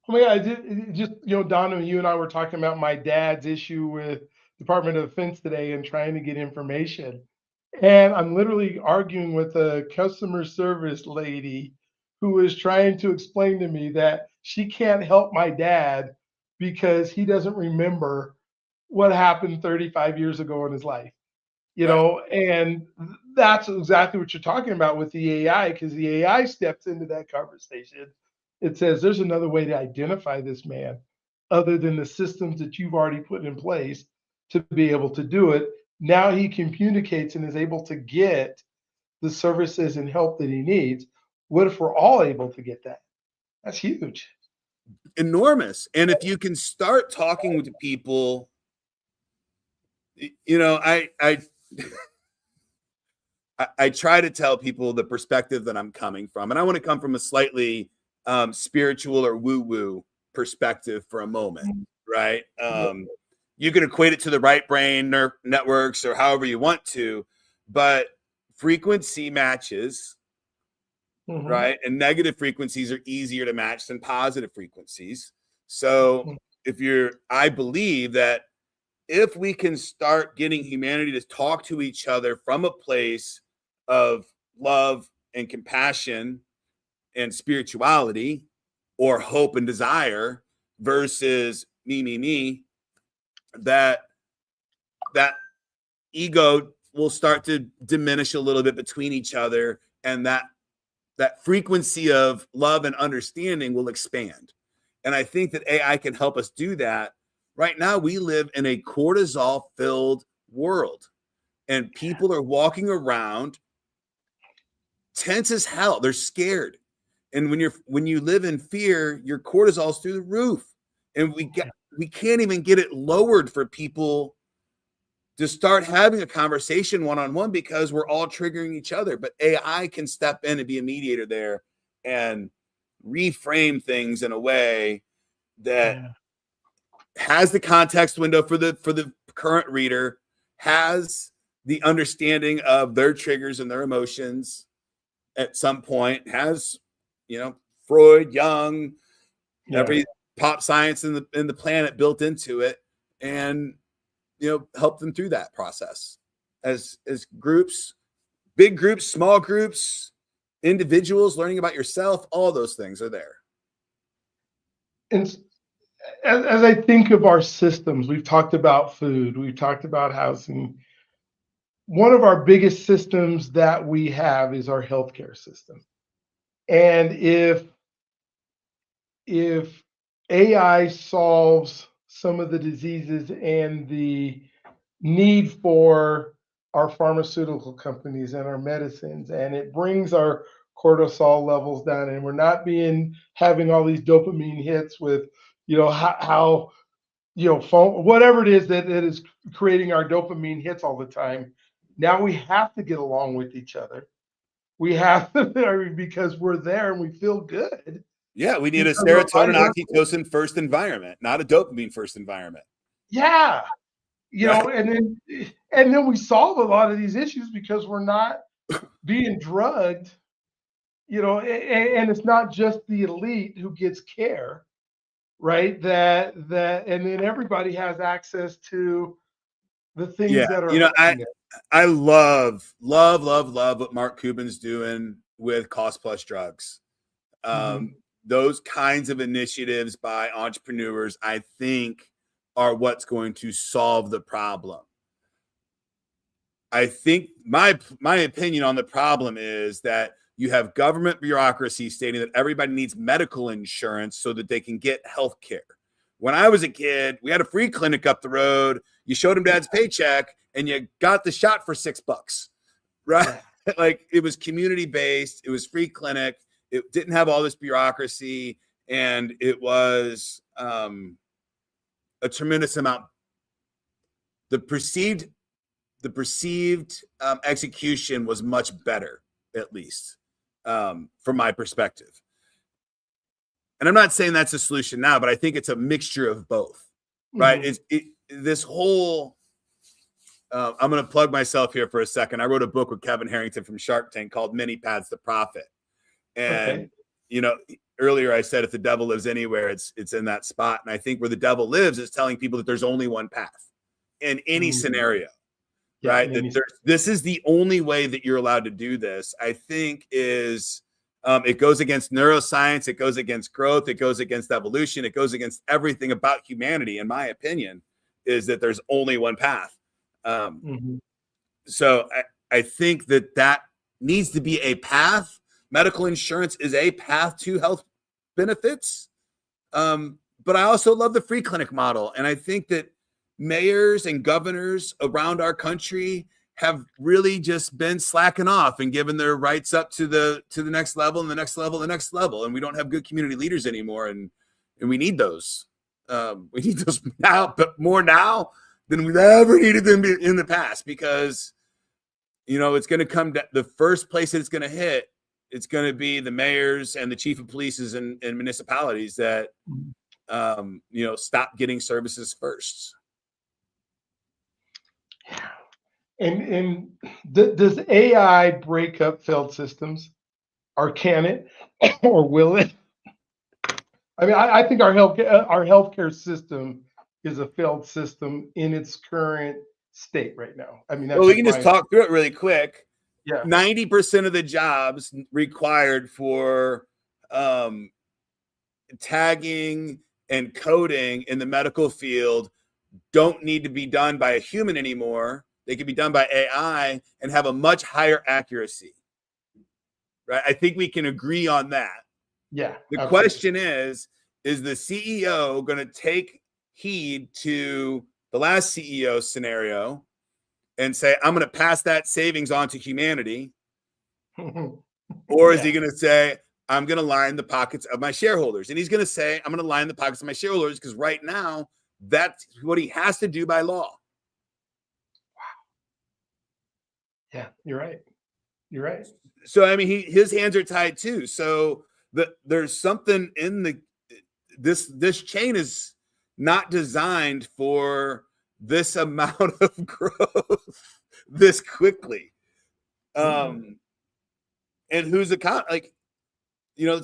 Oh my God, it just, Donovan, you and I were talking about my dad's issue with Department of Defense today and trying to get information. And I'm literally arguing with a customer service lady who is trying to explain to me that she can't help my dad because he doesn't remember what happened 35 years ago in his life, and that's exactly what you're talking about with the AI, because the AI steps into that conversation. It says there's another way to identify this man other than the systems that you've already put in place to be able to do it. now he communicates and is able to get the services and help that he needs. What if we're all able to get that? That's huge. Enormous. And if you can start talking to people, you know, I try to tell people the perspective that I'm coming from, and I want to come from a slightly spiritual or woo-woo perspective for a moment, right? You can equate it to the right brain networks or however you want to, but frequency matches, right? And negative frequencies are easier to match than positive frequencies. So I believe that if we can start getting humanity to talk to each other from a place of love and compassion and spirituality, or hope and desire, versus me, that ego will start to diminish a little bit between each other, and that frequency of love and understanding will expand. And I think that AI can help us do that. Right now, we live in a cortisol-filled world, and people are walking around tense as hell. They're scared. And when you live in fear, your cortisol's through the roof. And we can't even get it lowered for people to start having a conversation one-on-one, because we're all triggering each other. But AI can step in and be a mediator there and reframe things in a way that has the context window for the current reader, has the understanding of their triggers and their emotions at some point, has, you know, Freud, Jung, every pop science in the planet built into it, and, you know, help them through that process as groups, big groups, small groups, individuals learning about yourself. All those things are there. And as I think of our systems, we've talked about food, we've talked about housing. One of our biggest systems that we have is our healthcare system. And if AI solves some of the diseases and the need for our pharmaceutical companies and our medicines, and it brings our cortisol levels down, and we're not having all these dopamine hits with, you know, how you know, phone, whatever it is that is creating our dopamine hits all the time. Now we have to get along with each other. We have to, because we're there and we feel good. Yeah, we need a serotonin, oxytocin first environment, not a dopamine first environment. Yeah, you know, and then we solve a lot of these issues because we're not being drugged, you know, and it's not just the elite who gets care, right? That and then everybody has access to the things that are, you know, I love what Mark Cuban's doing with cost plus drugs. Those kinds of initiatives by entrepreneurs, I think, are what's going to solve the problem. I think my opinion on the problem is that you have government bureaucracy stating that everybody needs medical insurance so that they can get health care. When I was a kid, we had a free clinic up the road. You showed him dad's paycheck and you got the shot for $6, right? Like, it was community based. It was free clinic. It didn't have all this bureaucracy, and it was a tremendous amount. The perceived execution was much better, at least from my perspective. And I'm not saying that's a solution now, but I think it's a mixture of both, right? This whole, I'm going to plug myself here for a second. I wrote a book with Kevin Harrington from Shark Tank called Many Paths to Profit. And, you know, earlier I said, if the devil lives anywhere, it's in that spot. And I think where the devil lives is telling people that there's only one path in any scenario, right? This is the only way that you're allowed to do this, I think, is it goes against neuroscience. It goes against growth. It goes against evolution. It goes against everything about humanity, in my opinion, is that there's only one path. So I think that needs to be a path. Medical insurance is a path to health benefits. But I also love the free clinic model. And I think that mayors and governors around our country have really just been slacking off and giving their rights up to the next level and the next level, and the next level. And we don't have good community leaders anymore. And we need those. We need those now, but more now than we've ever needed them in the past, because, it's going to come to the first place that it's going to hit. It's going to be the mayors and the chief of polices and municipalities that, stop getting services first. And does AI break up failed systems, or can it, or will it? I mean, I think our healthcare system is a failed system in its current state right now. I mean, that's we can just talk through it really quick. Yeah. 90% of the jobs required for tagging and coding in the medical field don't need to be done by a human anymore. They can be done by AI and have a much higher accuracy. Right? I think we can agree on that. Yeah. The question is the CEO going to take heed to the last CEO scenario and say, I'm going to pass that savings on to humanity? Or is he going to say, I'm going to line the pockets of my shareholders? And he's going to say, I'm going to line the pockets of my shareholders, because right now, that's what he has to do by law. Wow. Yeah, you're right. You're right. So, I mean, his hands are tied too. So there's something in this chain is not designed for this amount of growth this quickly. And who's it's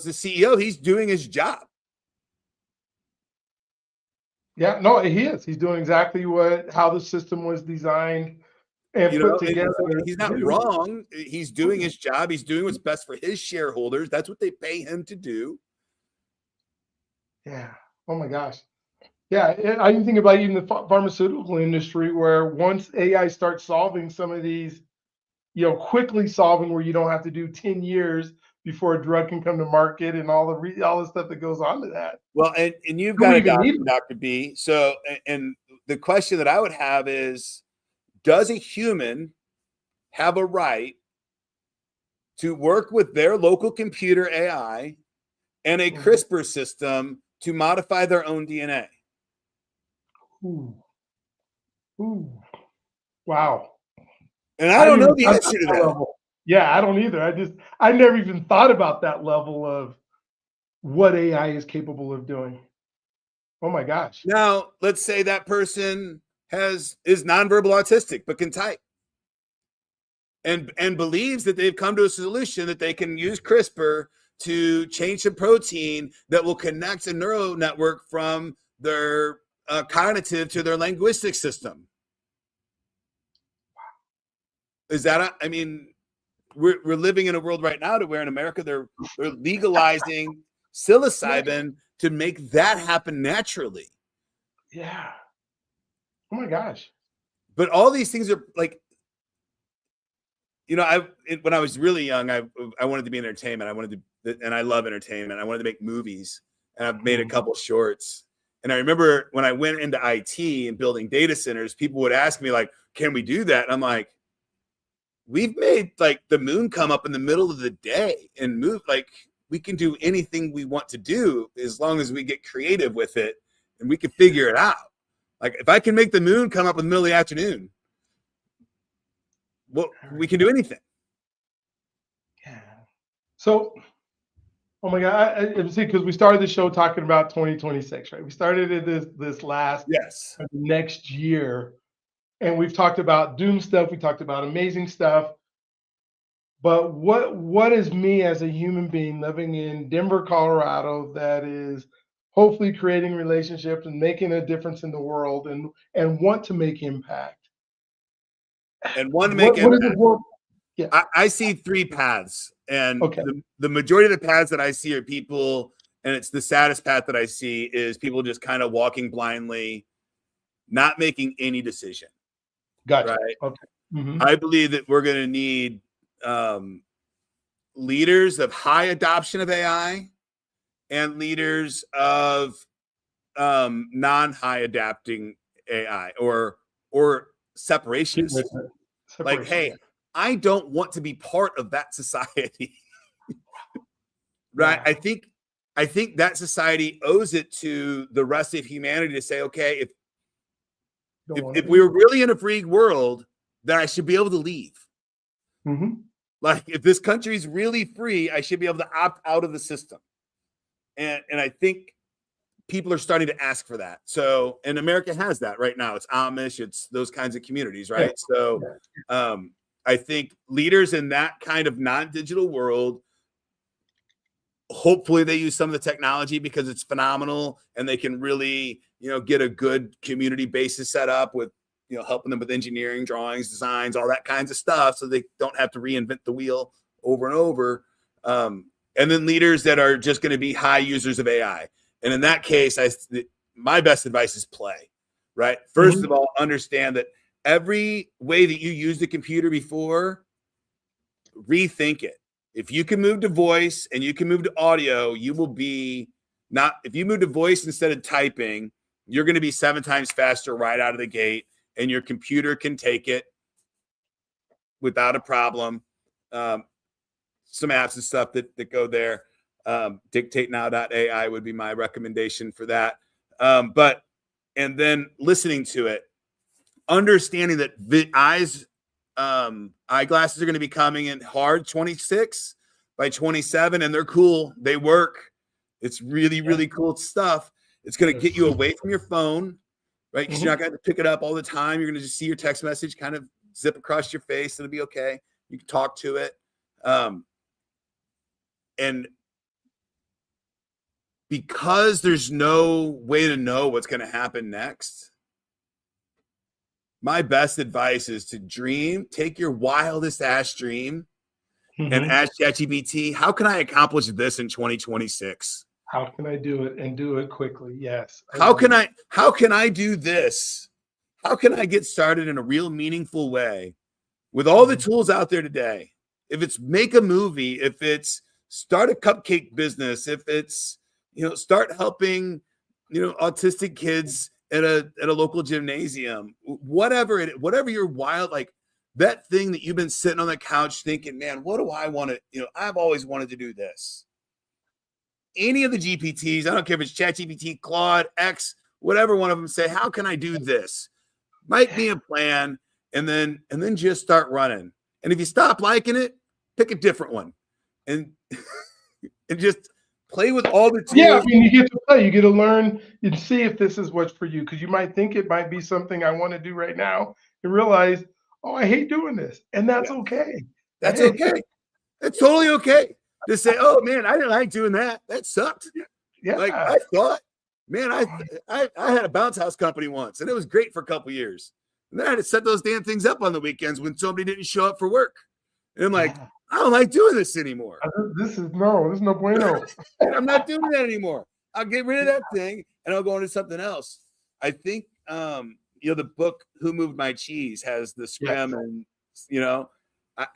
the CEO. He's doing his job. Yeah, no, he is. He's doing exactly how the system was designed and put together. He's not wrong. He's doing his job. He's doing what's best for his shareholders. That's what they pay him to do. Yeah. Oh my gosh. Yeah, I think about even the pharmaceutical industry, where once AI starts solving some of these, quickly solving, where you don't have to do 10 years before a drug can come to market, and all the stuff that goes on to that. Well, and you've got a doctor, Dr. B. So, and the question that I would have is, does a human have a right to work with their local computer AI and a CRISPR system to modify their own DNA? Ooh. Wow. And I don't know the answer to that. Level. Yeah, I don't either. I never even thought about that level of what AI is capable of doing. Oh my gosh. Now, let's say that person is nonverbal autistic, but can type, and believes that they've come to a solution that they can use CRISPR to change the protein that will connect a neural network from their cognitive to their linguistic system. Is that, I mean, we're living in a world right now to where in America they're legalizing psilocybin to make that happen naturally. Yeah. Oh my gosh. But all these things are like, when I was really young, I wanted to be in entertainment. And I love entertainment. I wanted to make movies, and I've made a couple shorts. And I remember when I went into IT and building data centers, people would ask me like, can we do that? And I'm like, we've made like the moon come up in the middle of the day and move. Like, we can do anything we want to do as long as we get creative with it, and we can figure it out. Like, if I can make the moon come up in the middle of the afternoon, well, we can do anything. Yeah. So, oh my God, see, because we started the show talking about 2026, right? We started it this last next year, and we've talked about doom stuff. We talked about amazing stuff. But what is me as a human being living in Denver, Colorado, that is hopefully creating relationships and making a difference in the world, and want to make impact? And want to make impact. Yeah. I see three paths, and the majority of the paths that I see are people, and it's the saddest path that I see is people just kind of walking blindly, not making any decision. Gotcha. Right. Okay. Mm-hmm. I believe that we're going to need leaders of high adoption of AI and leaders of non-high adapting AI or separationists. Like, hey, I don't want to be part of that society. Right? Yeah. I think that society owes it to the rest of humanity to say, okay, if we were really in a free world, then I should be able to leave. Mm-hmm. Like, if this country is really free, I should be able to opt out of the system. And I think people are starting to ask for that. So, and America has that right now. It's Amish, it's those kinds of communities, right? Yeah. So, I think leaders in that kind of non-digital world, hopefully they use some of the technology because it's phenomenal and they can really, get a good community basis set up with, helping them with engineering, drawings, designs, all that kinds of stuff. So they don't have to reinvent the wheel over and over. And then leaders that are just going to be high users of AI. And in that case, my best advice is play, right? First of all, understand that every way that you used the computer before, rethink it. If you can move to voice and you can move to audio, you will be if you move to voice instead of typing, you're going to be 7 times faster right out of the gate, and your computer can take it without a problem. Some apps and stuff that go there. DictateNow.ai would be my recommendation for that. And then listening to it, understanding that eyeglasses are going to be coming in hard 26 by 27, and they're cool. They work. It's really, really cool stuff. It's going to get you away from your phone, right? Because you're not going to pick it up all the time. You're going to just see your text message kind of zip across your face. It'll be okay. You can talk to it. And because there's no way to know what's going to happen next, my best advice is to dream, take your wildest ass dream and ask ChatGPT, how can I accomplish this in 2026? How can I do it and do it quickly? Yes. How can I do this? How can I get started in a real meaningful way with all the tools out there today? If it's make a movie, if it's start a cupcake business, if it's, start helping, autistic kids at a local gymnasium, whatever you're wild, like that thing that you've been sitting on the couch thinking, man, what do I want to, I've always wanted to do this. Any of the GPTs, I don't care if it's ChatGPT, Claude, X, whatever one of them, say, how can I do this? Might be a plan, and then just start running. And if you stop liking it, pick a different one, and just play with all the tools. Yeah, I mean, you get to play, you get to learn and see if this is what's for you, because you might think it might be something I want to do right now and realize, oh, I hate doing this, and that's okay. That's okay. That's totally okay. To say, oh man, I didn't like doing that. That sucked. Yeah. Like I thought, man, I had a bounce house company once, and it was great for a couple of years. And then I had to set those damn things up on the weekends when somebody didn't show up for work. And I'm like, I don't like doing this anymore. This is no bueno. I'm not doing that anymore. I'll get rid of that thing and I'll go into something else. I think the book Who Moved My Cheese has the scrim, and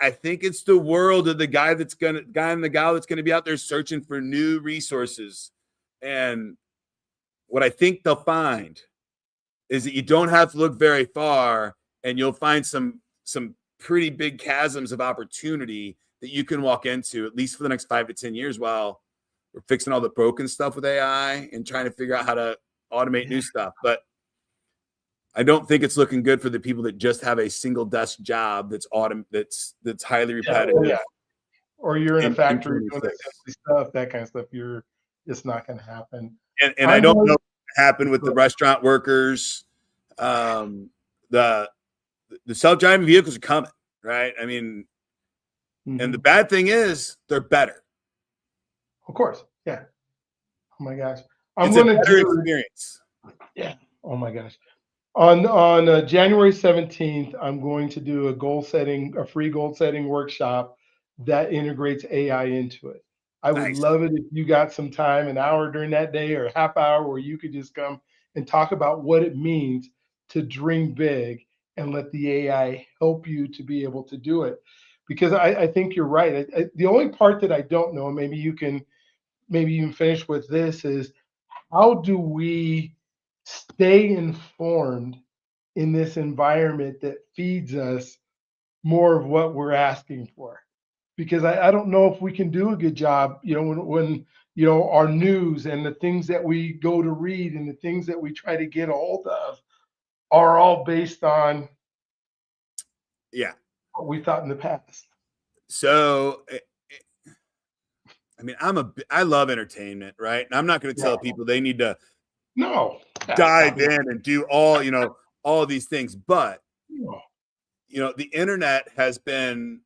I think it's the world of the guy and the gal that's gonna be out there searching for new resources. And what I think they'll find is that you don't have to look very far, and you'll find some pretty big chasms of opportunity that you can walk into, at least for the next 5 to 10 years, while we're fixing all the broken stuff with AI and trying to figure out how to automate new stuff. But I don't think it's looking good for the people that just have a single desk job that's highly repetitive. Yeah. Or you're in a factory doing assembly stuff, that kind of stuff. It's not going to happen. And I don't know what happened with the restaurant workers. The self-driving vehicles are coming, right? I mean, and the bad thing is they're better. Of course. Yeah. Oh my gosh. It's a better experience. Yeah. Oh my gosh. On January 17th, I'm going to do a free goal setting workshop that integrates AI into it. I would love it if you got some time, an hour during that day or a half hour, where you could just come and talk about what it means to dream big and let the AI help you to be able to do it. Because I think you're right. The only part that I don't know, maybe you can finish with this, is how do we stay informed in this environment that feeds us more of what we're asking for. Because I don't know if we can do a good job, when our news and the things that we go to read and the things that we try to get a hold of are all based on Yeah. what we thought in the past. So, I mean, I love entertainment, right? And I'm not going to Yeah. tell people they need to No. Yeah, dive probably. in and do all these things, but No. the internet has been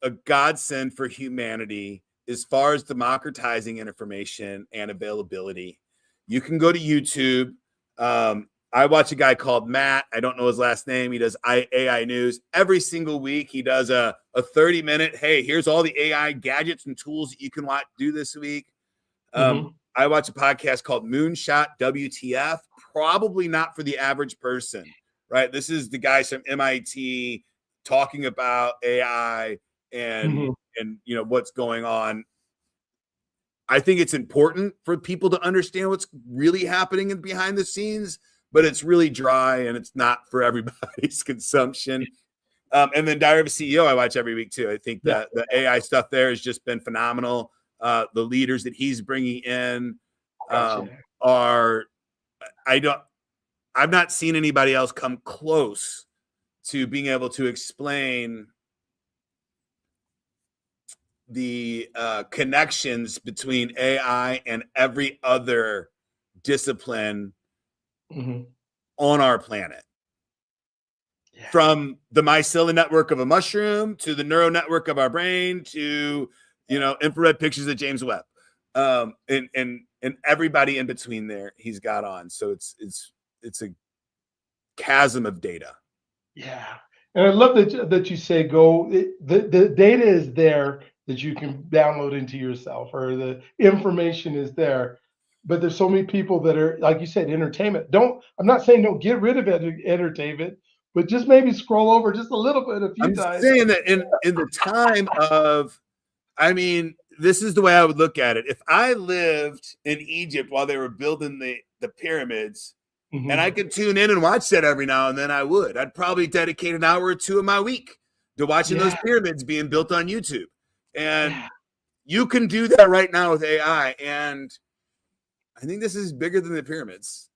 a godsend for humanity as far as democratizing information and availability. You can go to YouTube. I watch a guy called Matt. I don't know his last name. He does AI news every single week. He does a 30-minute, hey, here's all the AI gadgets and tools that you can do this week. I watch a podcast called Moonshot WTF, probably not for the average person, right? This is the guys from MIT talking about AI and what's going on. I think it's important for people to understand what's really happening in behind the scenes, but it's really dry and it's not for everybody's consumption. And then Diary of a CEO, I watch every week too. I think that the AI stuff there has just been phenomenal. The leaders that he's bringing in are, I've not seen anybody else come close to being able to explain the connections between AI and every other discipline on our planet. Yeah. From the mycelial network of a mushroom to the neural network of our brain to, infrared pictures of James Webb, and everybody in between there he's got on. So it's a chasm of data. Yeah. And I love that you say the data is there that you can download into yourself, or the information is there. But there's so many people that are, like you said, entertainment. I'm not saying don't get rid of entertainment, but just maybe scroll over just a little bit a few times. I'm saying that in the time of, this is the way I would look at it. If I lived in Egypt while they were building the pyramids, and I could tune in and watch that every now and then, I'd probably dedicate an hour or two of my week to watching those pyramids being built on YouTube. And you can do that right now with AI. And I think this is bigger than the pyramids.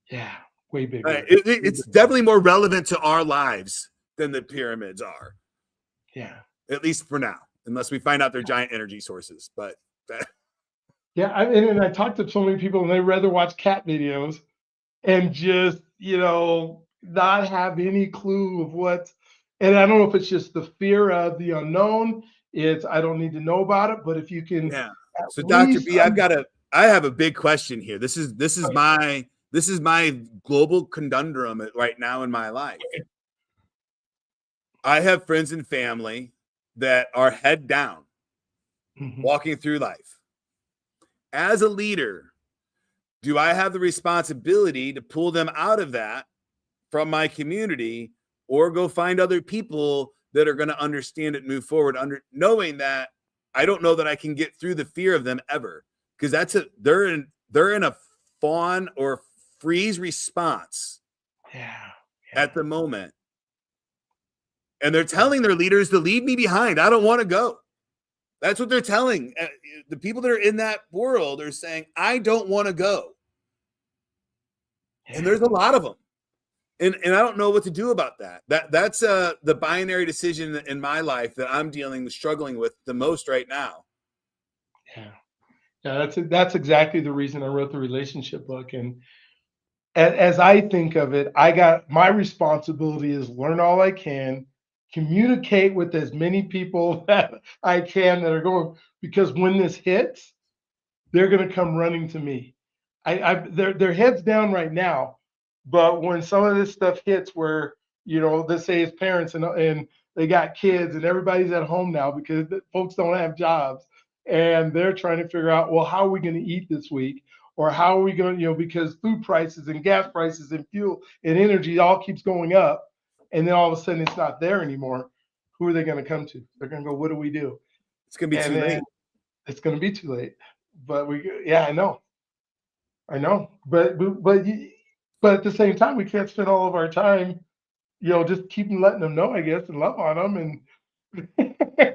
Yeah, way bigger. It's definitely more relevant to our lives than the pyramids are. Yeah. At least for now, unless we find out they're giant energy sources. But yeah, and I talked to so many people and they rather watch cat videos and just, not have any clue of what. And I don't know if it's just the fear of the unknown. It's, I don't need to know about it, but if you can. Yeah. So Dr. B, I have a big question here. This is my global conundrum right now in my life. I have friends and family that are head down, walking through life. As a leader, do I have the responsibility to pull them out of that from my community, or go find other people that are going to understand it, move forward, knowing that I don't know that I can get through the fear of them ever, because they're in a fawn or freeze response at the moment. And they're telling their leaders to leave me behind. I don't want to go. That's what they're telling. The people that are in that world are saying, I don't want to go. And there's a lot of them. And I don't know what to do about that. That's the binary decision in my life that I'm struggling with the most right now. Yeah, that's exactly the reason I wrote the relationship book. And as I think of it, my responsibility is learn all I can, communicate with as many people that I can that are going, because when this hits, they're going to come running to me. Their heads down right now, but when some of this stuff hits, where let's say as parents and they got kids and everybody's at home now because folks don't have jobs, and they're trying to figure out, well, how are we going to eat this week, or how are we going to, because food prices and gas prices and fuel and energy all keeps going up, and then all of a sudden it's not there anymore. Who are they going to come to? They're going to go, what do we do? It's going to be too late. It's going to be too late. But I know. I know, but at the same time, we can't spend all of our time, just keep letting them know, I guess, and love on them, and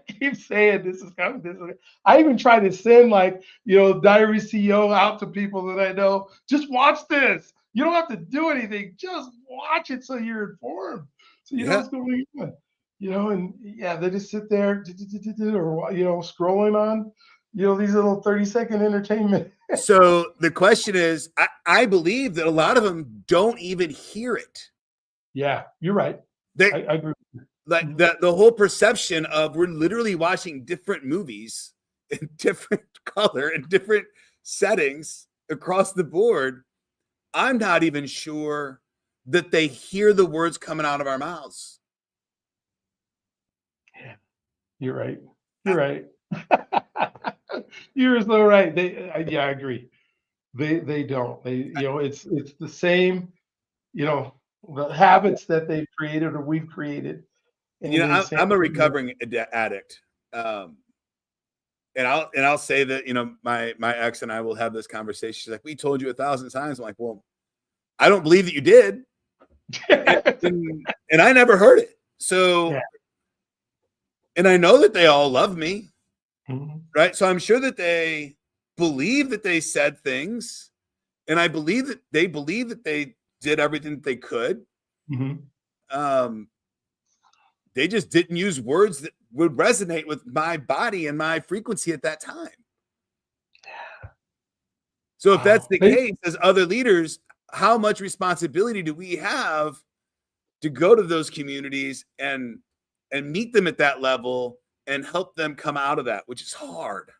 keep saying this is coming. This is. I even try to send like diary CEO out to people that I know. Just watch this. You don't have to do anything. Just watch it so you're informed, so you know Yeah. what's going on. And yeah, they just sit there or scrolling on these little 30-second entertainment. So the question is, I believe that a lot of them don't even hear it. Yeah, you're right. They I agree. like Mhm. the whole perception of we're literally watching different movies in different color and different settings across the board. I'm not even sure that they hear the words coming out of our mouths. Yeah, you're right. I, You're right. You're so right. Yeah, I agree. They don't. It's the same. You know, the habits that they've created or we've created, and then same. I'm a recovering addict. Um, and I'll say that, my ex and I will have this conversation. She's like, we told you 1,000 times. I'm like, well, I don't believe that you did. And I never heard it. So, Yeah. and I know that they all love me, Mhm. right? So I'm sure that they believe that they said things, and I believe that they did everything that they could. Mhm. Um, they just didn't use words that would resonate with my body and my frequency at that time. So if that's Wow. the case, as other leaders, how much responsibility do we have to go to those communities and meet them at that level and help them come out of that, which is hard.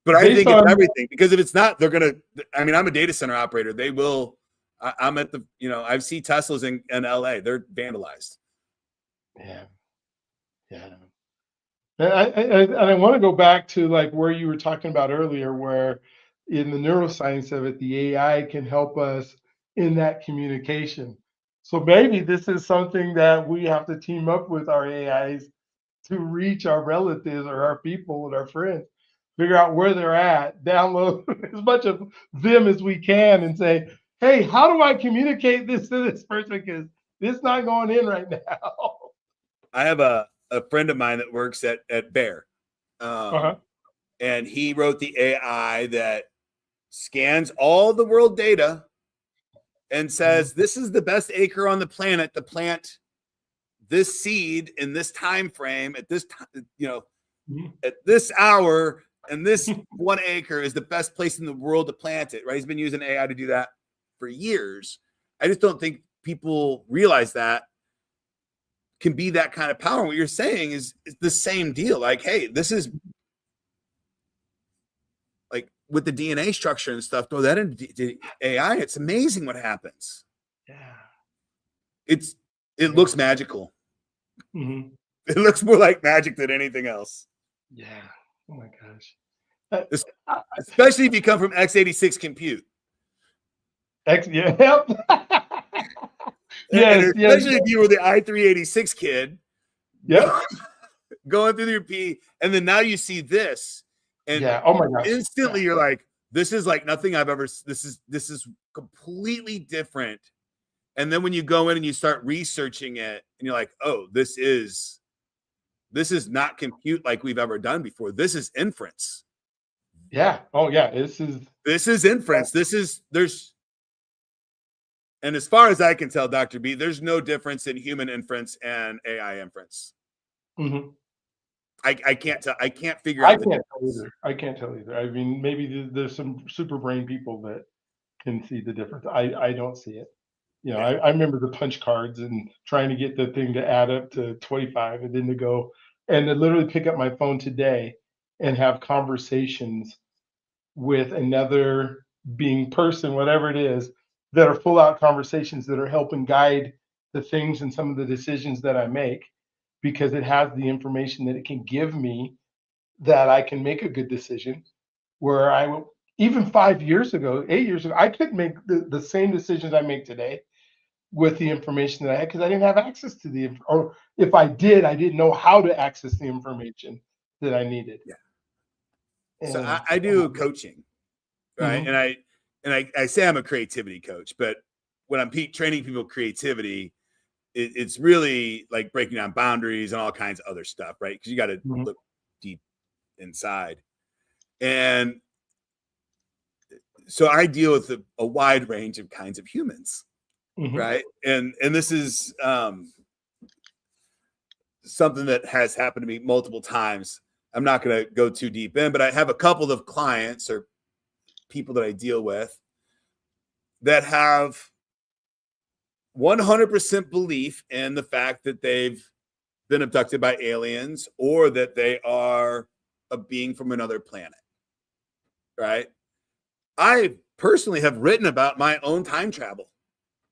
But I Based think it's on everything, because if it's not, they're gonna. I mean, I'm a data center operator. They will. I'm at the. I see Teslas in LA. They're vandalized. yeah, yeah. And I want to go back to like where you were talking about earlier, where in the neuroscience of it, the AI can help us in that communication. So maybe this is something that we have to team up with our AIs to reach our relatives or our people and our friends, figure out where they're at, download as much of them as we can, and say, "Hey, how do I communicate this to this person? Because this not going in right now." I have a friend of mine that works at Bear, Uh-huh. and he wrote the AI that scans all the world data and Mhm. says this is the best acre on the planet to plant this seed in this time frame at this time, at this hour, and this 1 acre is the best place in the world to plant it, right? He's been using AI to do that for years. I just don't think people realize that can be that kind of power. What you're saying is the same deal. Like, hey, this is like with the DNA structure and stuff, throw that into AI. It's amazing what happens. Yeah. It's it Yeah. looks magical. Mhm. It looks more like magic than anything else. Yeah. Oh my gosh. Uh, uh, Especially if you come from x86 compute. Yeah. Yep. And Yes. Yes. especially if you were the i386 kid Yep. going through your P, and then now you see this, and Yeah. Oh my gosh. Yeah. instantly you're like, this is like nothing I've ever. This is completely different. And then when you go in and you start researching it, and you're like, oh, this is not compute like we've ever done before. This is inference. Yeah. Oh yeah. This is inference. There's and as far as I can tell, Dr. B, there's no difference in human inference and AI inference. Mhm. I can't tell. I can't figure I out the can't tell difference. either. I can't tell either. I mean, maybe there's some super brain people that can see the difference. I don't see it. Yeah. I remember the punch cards and trying to get the thing to add up to 25 and then to go and to literally pick up my phone today and have conversations with another being person, whatever it is, that are full out conversations that are helping guide the things and some of the decisions that I make because it has the information that it can give me that I can make a good decision. Where even 5 years ago, 8 years ago, I couldn't make the same decisions I make today with the information that I had because I didn't have access to or if I did, I didn't know how to access the information that I needed. Yeah. So I, And I do coaching, right? And I say I'm a creativity coach, but when I'm training people creativity, it's really like breaking down boundaries and all kinds of other stuff, right? Because you got to look deep inside. And so I deal with a wide range of kinds of humans, right? And this is something that has happened to me multiple times. I'm not going to go too deep in, but I have a couple of clients or people that I deal with that have 100% belief in the fact that they've been abducted by aliens or that they are a being from another planet, right? I personally have written about my own time travel,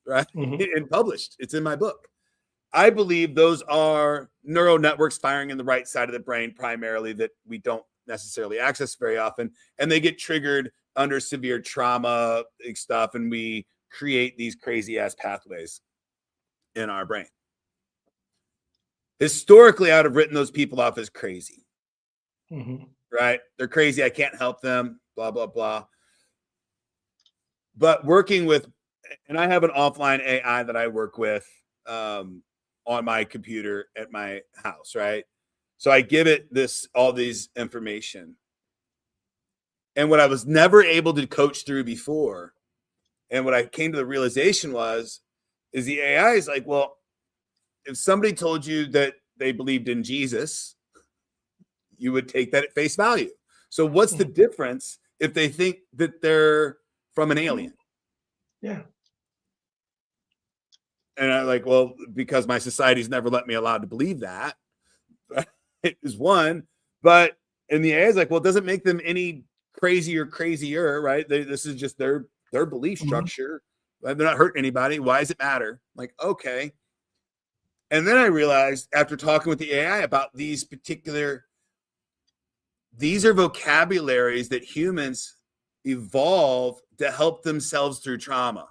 right? And published. It's in my book. I believe those are neural networks firing in the right side of the brain primarily that we don't necessarily access very often. And they get triggered under severe trauma stuff. And we create these crazy ass pathways in our brain. Historically, I would have written those people off as crazy, right? They're crazy. I can't help them, blah, blah, blah. But working with, and I have an offline AI that I work with on my computer at my house, right? So I give it all these information. And what I was never able to coach through before, and what I came to the realization is the AI is like, well, if somebody told you that they believed in Jesus, you would take that at face value. So what's the difference if they think that they're from an alien? Yeah. And I'm like, well, because my society's never let me allowed to believe that. It is one. But in the AI is like, well, it doesn't make them any crazier, right? This is just their belief structure. They're not hurting anybody. Why does it matter? Like, okay. And then I realized after talking with the AI about these are vocabularies that humans evolve to help themselves through trauma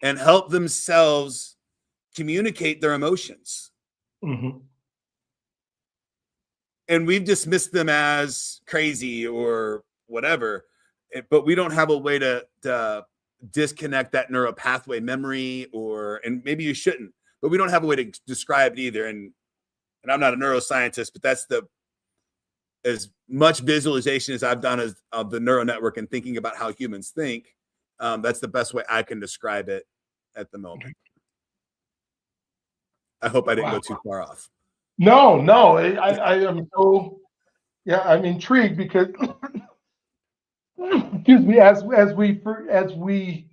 and help themselves communicate their emotions. And we've dismissed them as crazy or whatever, but we don't have a way to disconnect that neural pathway memory, and maybe you shouldn't, but we don't have a way to describe it either. And I'm not a neuroscientist, but that's as much visualization as I've done of the neural network and thinking about how humans think. That's the best way I can describe it at the moment. I hope I didn't go too far off. No, I am I'm intrigued because excuse me, as we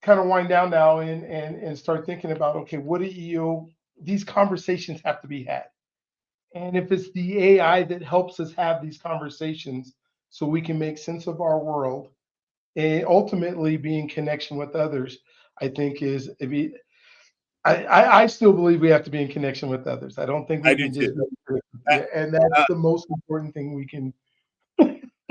kind of wind down now and start thinking about, okay, what do these conversations have to be had. And if it's the AI that helps us have these conversations so we can make sense of our world and ultimately be in connection with others, I think I still believe we have to be in connection with others. I don't think we can just and that's the most important thing we can.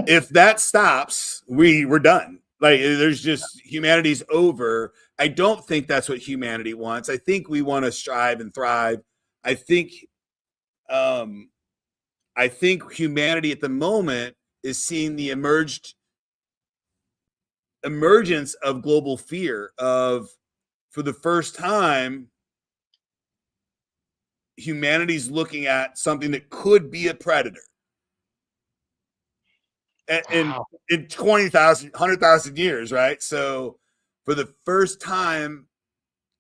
If that stops, we're done. Like, there's just, humanity's over. I don't think that's what humanity wants. I think we want to strive and thrive. I think humanity at the moment is seeing the emergence of global fear for the first time, humanity's looking at something that could be a predator. In 20,000, 100,000 years, right? So for the first time,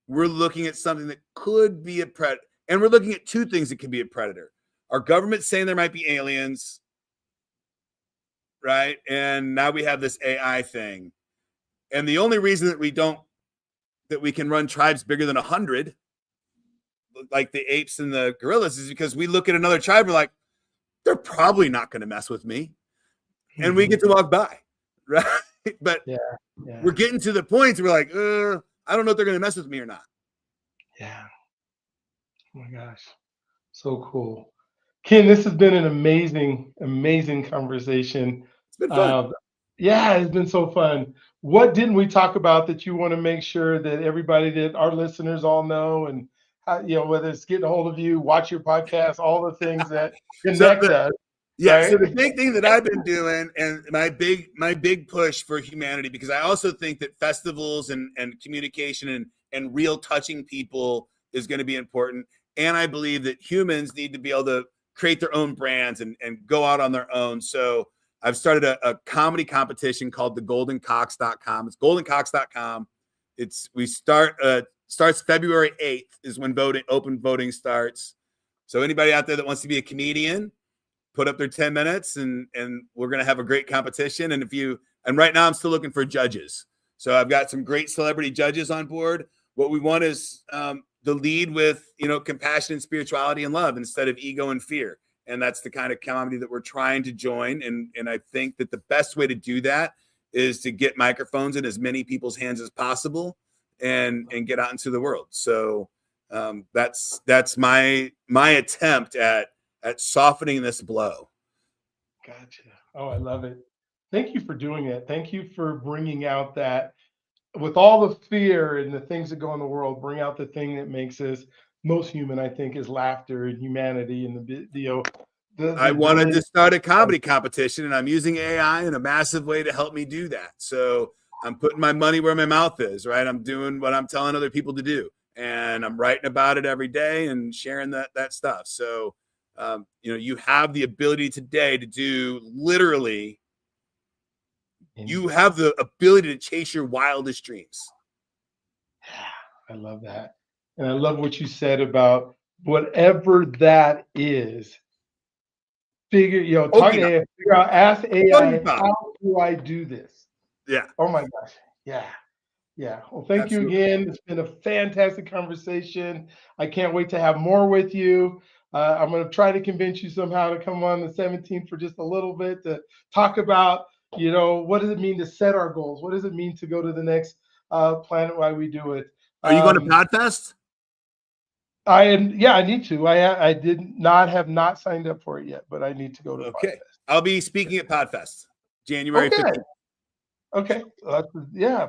we're looking at something that could be a predator. And we're looking at two things that could be a predator. Our government's saying there might be aliens, right? And now we have this AI thing. And the only reason that we can run tribes bigger than 100, like the apes and the gorillas, is because we look at another tribe, we're like, they're probably not going to mess with me. And we get to walk by, right? But we're getting to the point where we're like, I don't know if they're going to mess with me or not. Yeah. Oh my gosh. So cool. Ken, this has been an amazing conversation. It's been fun. It's been so fun. What didn't we talk about that you want to make sure that everybody, that our listeners all know, and how, whether it's getting a hold of you, watch your podcast, all the things that connect us? Yeah. right? So the big thing that I've been doing, and my big push for humanity, because I also think that festivals and communication and real touching people is going to be important. And I believe that humans need to be able to create their own brands and go out on their own. So I've started a comedy competition called the goldencox.com. It's goldencox.com. Starts February 8th is when open voting starts. So anybody out there that wants to be a comedian, put up their 10 minutes and we're going to have a great competition. And right now I'm still looking for judges. So I've got some great celebrity judges on board. What we want is the lead with, compassion and spirituality and love instead of ego and fear. And that's the kind of comedy that we're trying to join. And I think that the best way to do that is to get microphones in as many people's hands as possible and get out into the world. So that's my attempt at softening this blow. Gotcha. Oh, I love it. Thank you for doing it. Thank you for bringing out that, with all the fear and the things that go in the world, bring out the thing that makes us most human, I think, is laughter and humanity and the I wanted ability. to start a comedy competition, and I'm using AI in a massive way to help me do that. So I'm putting my money where my mouth is, right? I'm doing what I'm telling other people to do, and I'm writing about it every day and sharing that stuff. So, you have the ability today to do literally, you have the ability to chase your wildest dreams. I love that. And I love what you said about whatever that is. Talk to AI, figure out, ask AI, how do I do this? Yeah. Oh my gosh. Yeah. Yeah. Well, thank you Absolutely. again. It's been a fantastic conversation. I can't wait to have more with you. I'm going to try to convince you somehow to come on the 17th for just a little bit to talk about, what does it mean to set our goals? What does it mean to go to the next planet while we do it? Are you going to Podfest? I need to. I did not have not signed up for it yet, but I need to go to Okay. Podfest. I'll be speaking at Podfest, January Okay. 15th. Okay. Yeah.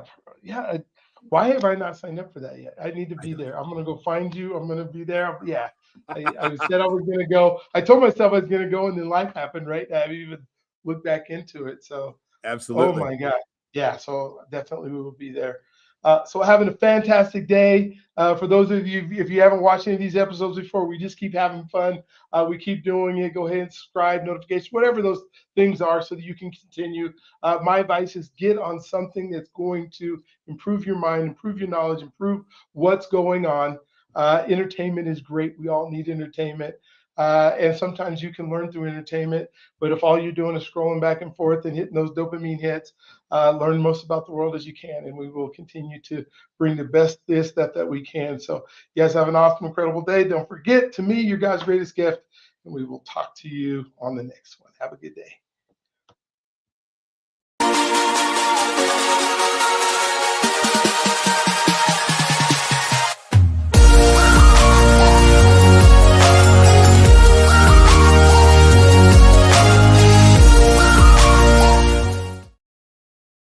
Why have I not signed up for that yet? I need to be there. I'm gonna go find you. I'm gonna be there. Yeah. I said I was gonna go. I told myself I was gonna go, and then life happened, right? I haven't even looked back into it. So, oh Absolutely. my God. Yeah. So definitely we will be there. So having a fantastic day. For those of you, if you haven't watched any of these episodes before, we just keep having fun. We keep doing it. Go ahead and subscribe, notifications, whatever those things are, so that you can continue. My advice is get on something that's going to improve your mind, improve your knowledge, improve what's going on. Entertainment is great. We all need entertainment. And sometimes you can learn through entertainment. But if all you're doing is scrolling back and forth and hitting those dopamine hits, learn most about the world as you can. And we will continue to bring the best this, that we can. So you guys have an awesome, incredible day. Don't forget, to me, your God's greatest gift. And we will talk to you on the next one. Have a good day.